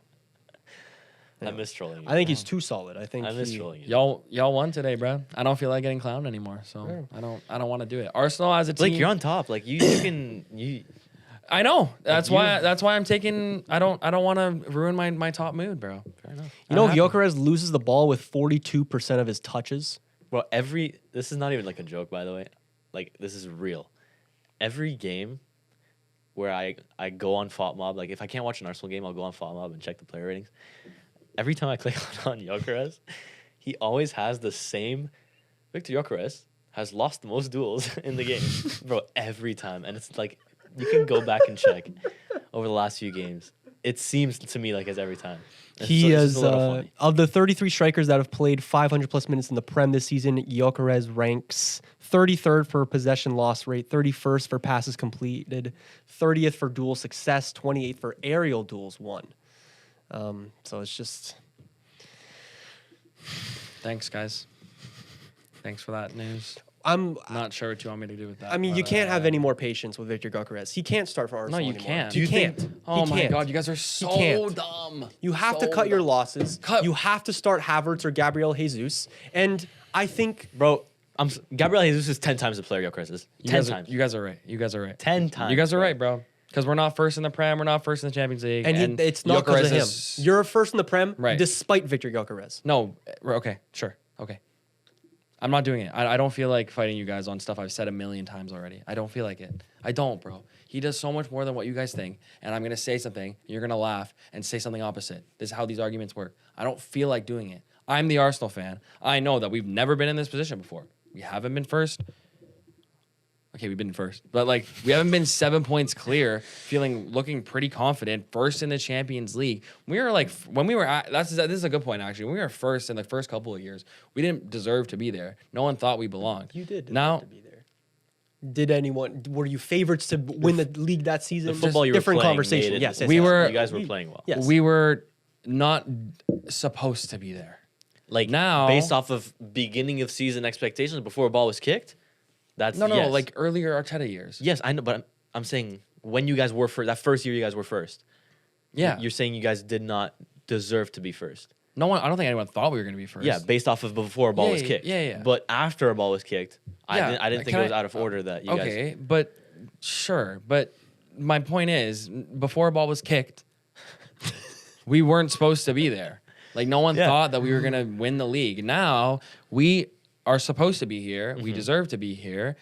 I miss trolling. You. I think he's too solid. I think I miss he- trolling. You. Y'all won today, bro. I don't feel like getting clowned anymore, so I don't want to do it. Arsenal as a team. Like you're on top. Like you can you. I know. That's you- why I'm taking. I don't want to ruin my top mood, bro. Fair enough. You know, I'm happy. Gyökeres loses the ball with 42% of his touches. Bro, this is not even like a joke, by the way. Like this is real. Every game where I go on FotMob, like if I can't watch an Arsenal game, I'll go on FotMob and check the player ratings. Every time I click on Gyökeres, he always has the same. Victor Gyökeres has lost the most duels in the game, bro. Every time, and it's like you can go back and check over the last few games. It seems to me like it's every time. It's He it's is a little funny. of the 33 strikers that have played 500 plus minutes in the Prem this season. Gyökeres ranks 33rd for possession loss rate, 31st for passes completed, 30th for duel success, 28th for aerial duels won. So it's just Thanks, guys. Thanks for that news. I'm. Not sure what you want me to do with that. I mean, but, you can't have any more patience with Victor Gyökeres. He can't start for No, Arsenal you anymore. can't. You Do you can't. Oh He my can't. god, you guys are so can't. dumb. You have to So cut your dumb. losses. Cut- You have to start Havertz or Gabriel Jesus. And I think Bro, Gabriel Jesus is 10 times the player Gyökeres is. 10 times. You guys are right. You guys are right. 10 times. You guys are bro. right, bro. Because we're not first in the Prem. We're not first in the Champions League. and it's not because Gyökeres of him. is- You're first in the Prem Right. despite Victor Gyökeres. No, okay, sure, okay. I'm not doing it. I don't feel like fighting you guys on stuff I've said a million times already. I don't feel like it. I don't, bro. He does so much more than what you guys think, and I'm gonna say something, you're gonna laugh and say something opposite. This is how these arguments work. I don't feel like doing it. I'm the Arsenal fan. I know that we've never been in this position before. We haven't been first. Okay, we've been first, but like we haven't been 7 points clear, looking pretty confident, first in the Champions League. We were like when we were at, this is a good point actually. When we were first in the first couple of years, we didn't deserve to be there. No one thought we belonged. You did Now deserve to be there. Did anyone? Were you favorites to win the league that season? The football you were different playing conversation. made it- Yes, yes, We yes. were- You guys were playing well. Yes. we were not supposed to be there. Like Now- based off of beginning of season expectations before a ball was kicked. That's No, yes. like earlier Arteta years. yes, I know, but I'm saying when you guys were first, that first year you guys were first. Yeah. You're saying you guys did not deserve to be first. No one. I don't think anyone thought we were going to be first. Yeah, based off of before a ball was Yeah, kicked. yeah. But after a ball was kicked, Yeah, I didn't think can it was I- out of order that you guys. Okay, but sure. But my point is, before a ball was kicked, we weren't supposed to be there. Like no one Yeah. thought that we were gonna win the league. Now we are supposed to be here. We deserve to be here.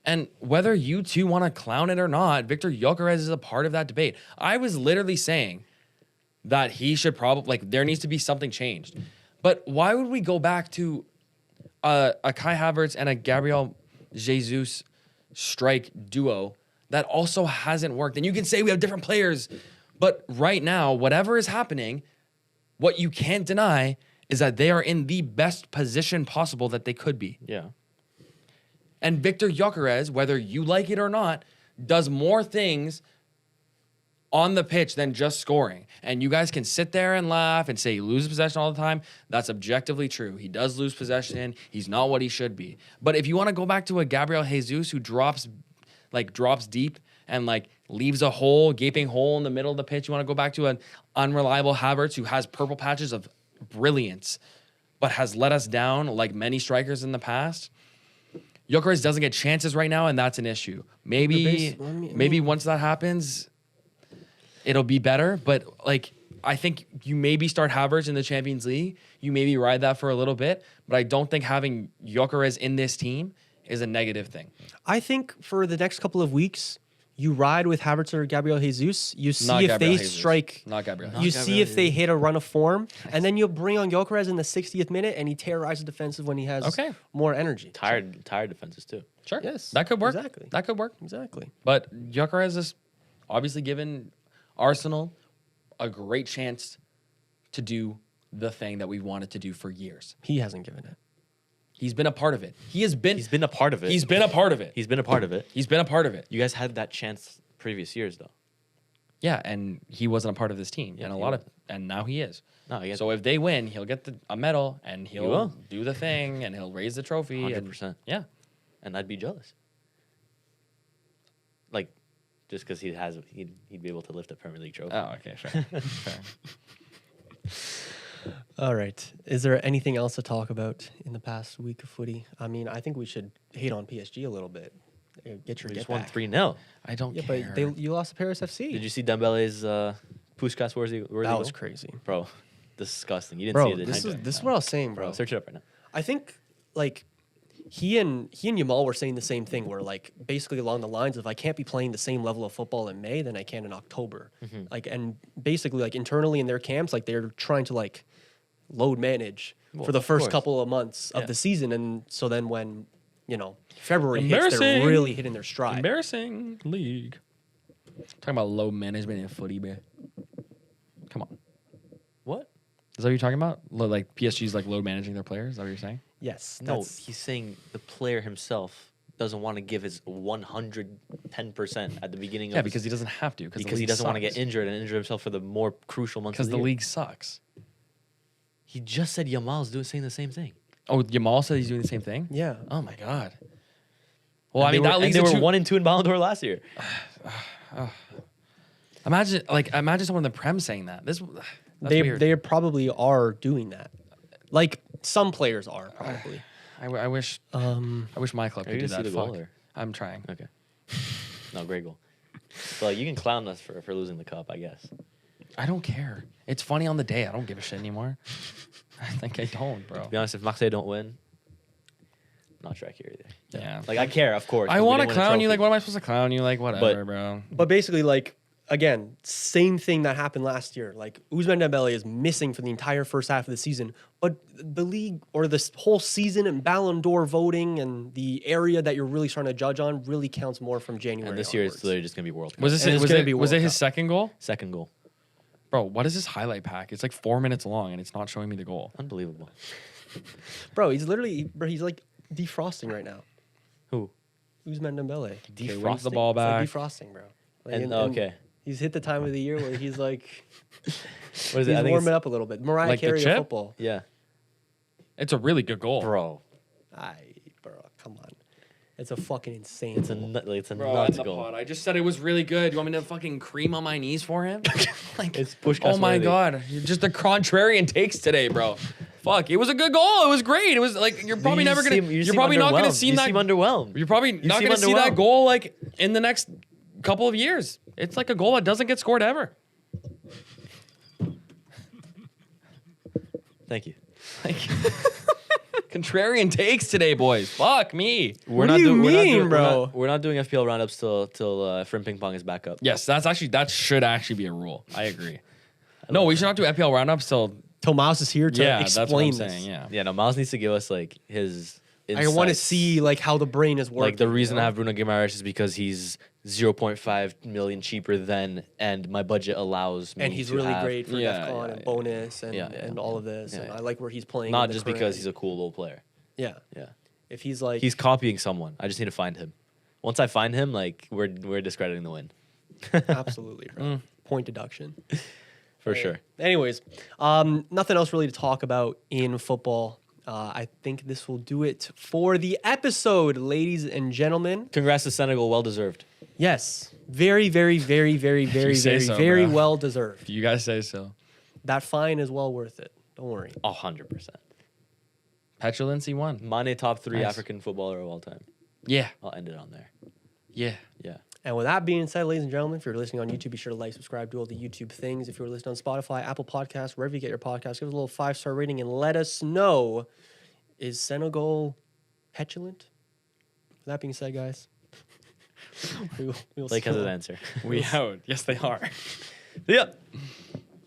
And whether you two want to clown it or not, Victor Gyökeres is a part of that debate. I was literally saying that he should probably there needs to be something changed. But why would we go back to a Kai Havertz and a Gabriel Jesus strike duo that also hasn't worked? And you can say we have different players, but right now, whatever is happening, what you can't deny is that they are in the best position possible that they could be. Yeah. And Victor Gyökeres, whether you like it or not, does more things on the pitch than just scoring. And you guys can sit there and laugh and say he loses possession all the time. That's objectively true. He does lose possession. He's not what he should be. But if you want to go back to a Gabriel Jesus who drops deep and leaves a gaping hole in the middle of the pitch, you want to go back to an unreliable Havertz who has purple patches of brilliance, but has let us down like many strikers in the past. Gyökeres doesn't get chances right now, and that's an issue. Maybe once that happens, it'll be better. But I think you maybe start Havertz in the Champions League. You maybe ride that for a little bit, but I don't think having Gyökeres in this team is a negative thing. I think for the next couple of weeks, you ride with Havertz or Gabriel Jesus. You see Not if Gabriel they Jesus. strike. Not Gabriel. You see if they hit a run of form, and then you'll bring on Gyökeres in the 60th minute, and he terrorizes defensive when he has more energy. Tired defenses too. Sure. Yes, That could work. exactly. That could work. Exactly. But Gyökeres has obviously given Arsenal a great chance to do the thing that we've wanted to do for years. He hasn't given it. He's been a part of it. He's been a part of it. He's been a part of it. He's been a part of it. He's been a part of it. You guys had that chance previous years though. Yeah, and he wasn't a part of this team. Yeah, and and now he is. No, I get So if they win, he'll get a medal and he'll will. do the thing and he'll raise the trophy. 100%. Yeah. And I'd be jealous. Just because he'd be able to lift a Premier League trophy. Oh, okay, sure. Fair. All right. Is there anything else to talk about in the past week of footy? I mean, I think we should hate on PSG a little bit. Get your We get just won back. 3-0. I don't Yeah, care. but you lost to Paris FC. Did you see Dembele's Puskas worthy That goal? was crazy, Bro, disgusting. You didn't bro. see it. did This you? is what I was saying, bro. Search it up right now. I think he and Yamal were saying the same thing. Where basically along the lines of I can't be playing the same level of football in May than I can in October. And basically internally in their camps, they're trying to load manage Well, for the of first course. couple of months Yeah. of the season, and so then when February hits, they're Embarrassing. really hitting their stride. Embarrassing league. Talking about low management in footy, man. Come on. What? Is that what you're talking about? PSG's load managing their players? Is that what you're saying? Yes, No, that's- he's saying the player himself doesn't want to give his 110% at the beginning Yeah, of because he doesn't have to. because he doesn't want to get injured and injure himself for the more crucial months of Because the the year. league sucks. He just said Yamal's saying the same thing. Oh, Yamal said he's doing the same thing? yeah. Oh, my God. Well, And I mean, that leads they to were 1 and 2 in Ballon d'Or last year. Imagine someone in the Prem saying that. That's weird. They probably are doing that. Some players are probably. I wish my club Are could you do gonna that. see the goal, Fuck. or- I'm trying. Okay. No, great goal. But you can clown us for losing the cup, I guess. I don't care. It's funny on the day. I don't give a shit anymore. I think I don't, bro. To be honest, if Marseille don't win, I'm not sure I care either. Yeah. I care, of course. I 'cause we want to didn't win a clown you. trophy. What am I supposed to clown you? Whatever, But- bro. But basically, again, same thing that happened last year. Ousmane Dembele is missing for the entire first half of the season, but the league or this whole season and Ballon d'Or voting and the area that you're really starting to judge on really counts more from January. And this year it's onwards. literally just gonna be World Cup. Was And it's gonna be was World it his Cup. second goal? Second goal. Bro, what is this highlight pack? It's 4 minutes long and it's not showing me the goal. Unbelievable. Bro, he's defrosting right now. Who? Ousmane Dembele. Okay, wins the Defrosting? ball It's like back. defrosting, bro. And okay. He's hit the time of the year where he's What is he's it? I think warming it's, up a little bit. Mariah Like the Carey of chip? football. yeah. It's a really good goal. Bro. Bro, come on. It's a fucking insane. It's a goal. it's a Bro, nuts in the goal. pod, I just said it was really good. You want me to fucking cream on my knees for him? Like, It's push. oh my god, you're just the contrarian takes today, bro. Fuck, it was a good goal. It was great. It was like you're probably never gonna. You're probably not gonna see that. You seem underwhelmed. You're probably not seem gonna see that underwhelmed. goal like in the next couple of years. It's like a goal that doesn't get scored ever. Thank you. Like, contrarian takes today, boys. Fuck me. What do you mean, bro? We're not doing FPL roundups till Frim Ping Pong is back up. Yes, that should actually be a rule. I agree. No, we should not do FPL roundups till Tomas is here to that's what I'm explain saying. this. Yeah. Yeah, no, Miles needs to give us like his I want to insights. see like how the brain is working. Like the reason you I know? have Bruno Guimaraes is because he's 0.5 million cheaper than, and my budget allows me and he's to really have- great for Yeah, DEFCON yeah, and yeah. bonus and, Yeah, yeah. and all of this. Yeah, And yeah. I like where he's playing. Not in the just current- because he's a cool little player. yeah. Yeah, If he's like he's copying someone. I just need to find him. Once I find him, like we're discrediting the win absolutely bro. Point deduction. for sure. Anyways, nothing else really to talk about in football. I think this will do it for the episode, ladies and gentlemen. Congrats to Senegal, well deserved. Yes, very, very, very, very, very, say very, so, very bro. well deserved. If you guys say so. That fine is well worth it. Don't worry. 100%. Petulancy won. Mane top 3 Nice. African footballer of all time. Yeah. I'll end it on there. Yeah. Yeah. And with that being said, ladies and gentlemen, if you're listening on YouTube, be sure to like, subscribe, do all the YouTube things. If you're listening on Spotify, Apple Podcasts, wherever you get your podcasts, give us a little 5-star rating and let us know, is Senegal petulant? With that being said, guys, we'll Lake has see- an answer. We out. Yes, they are. Yeah.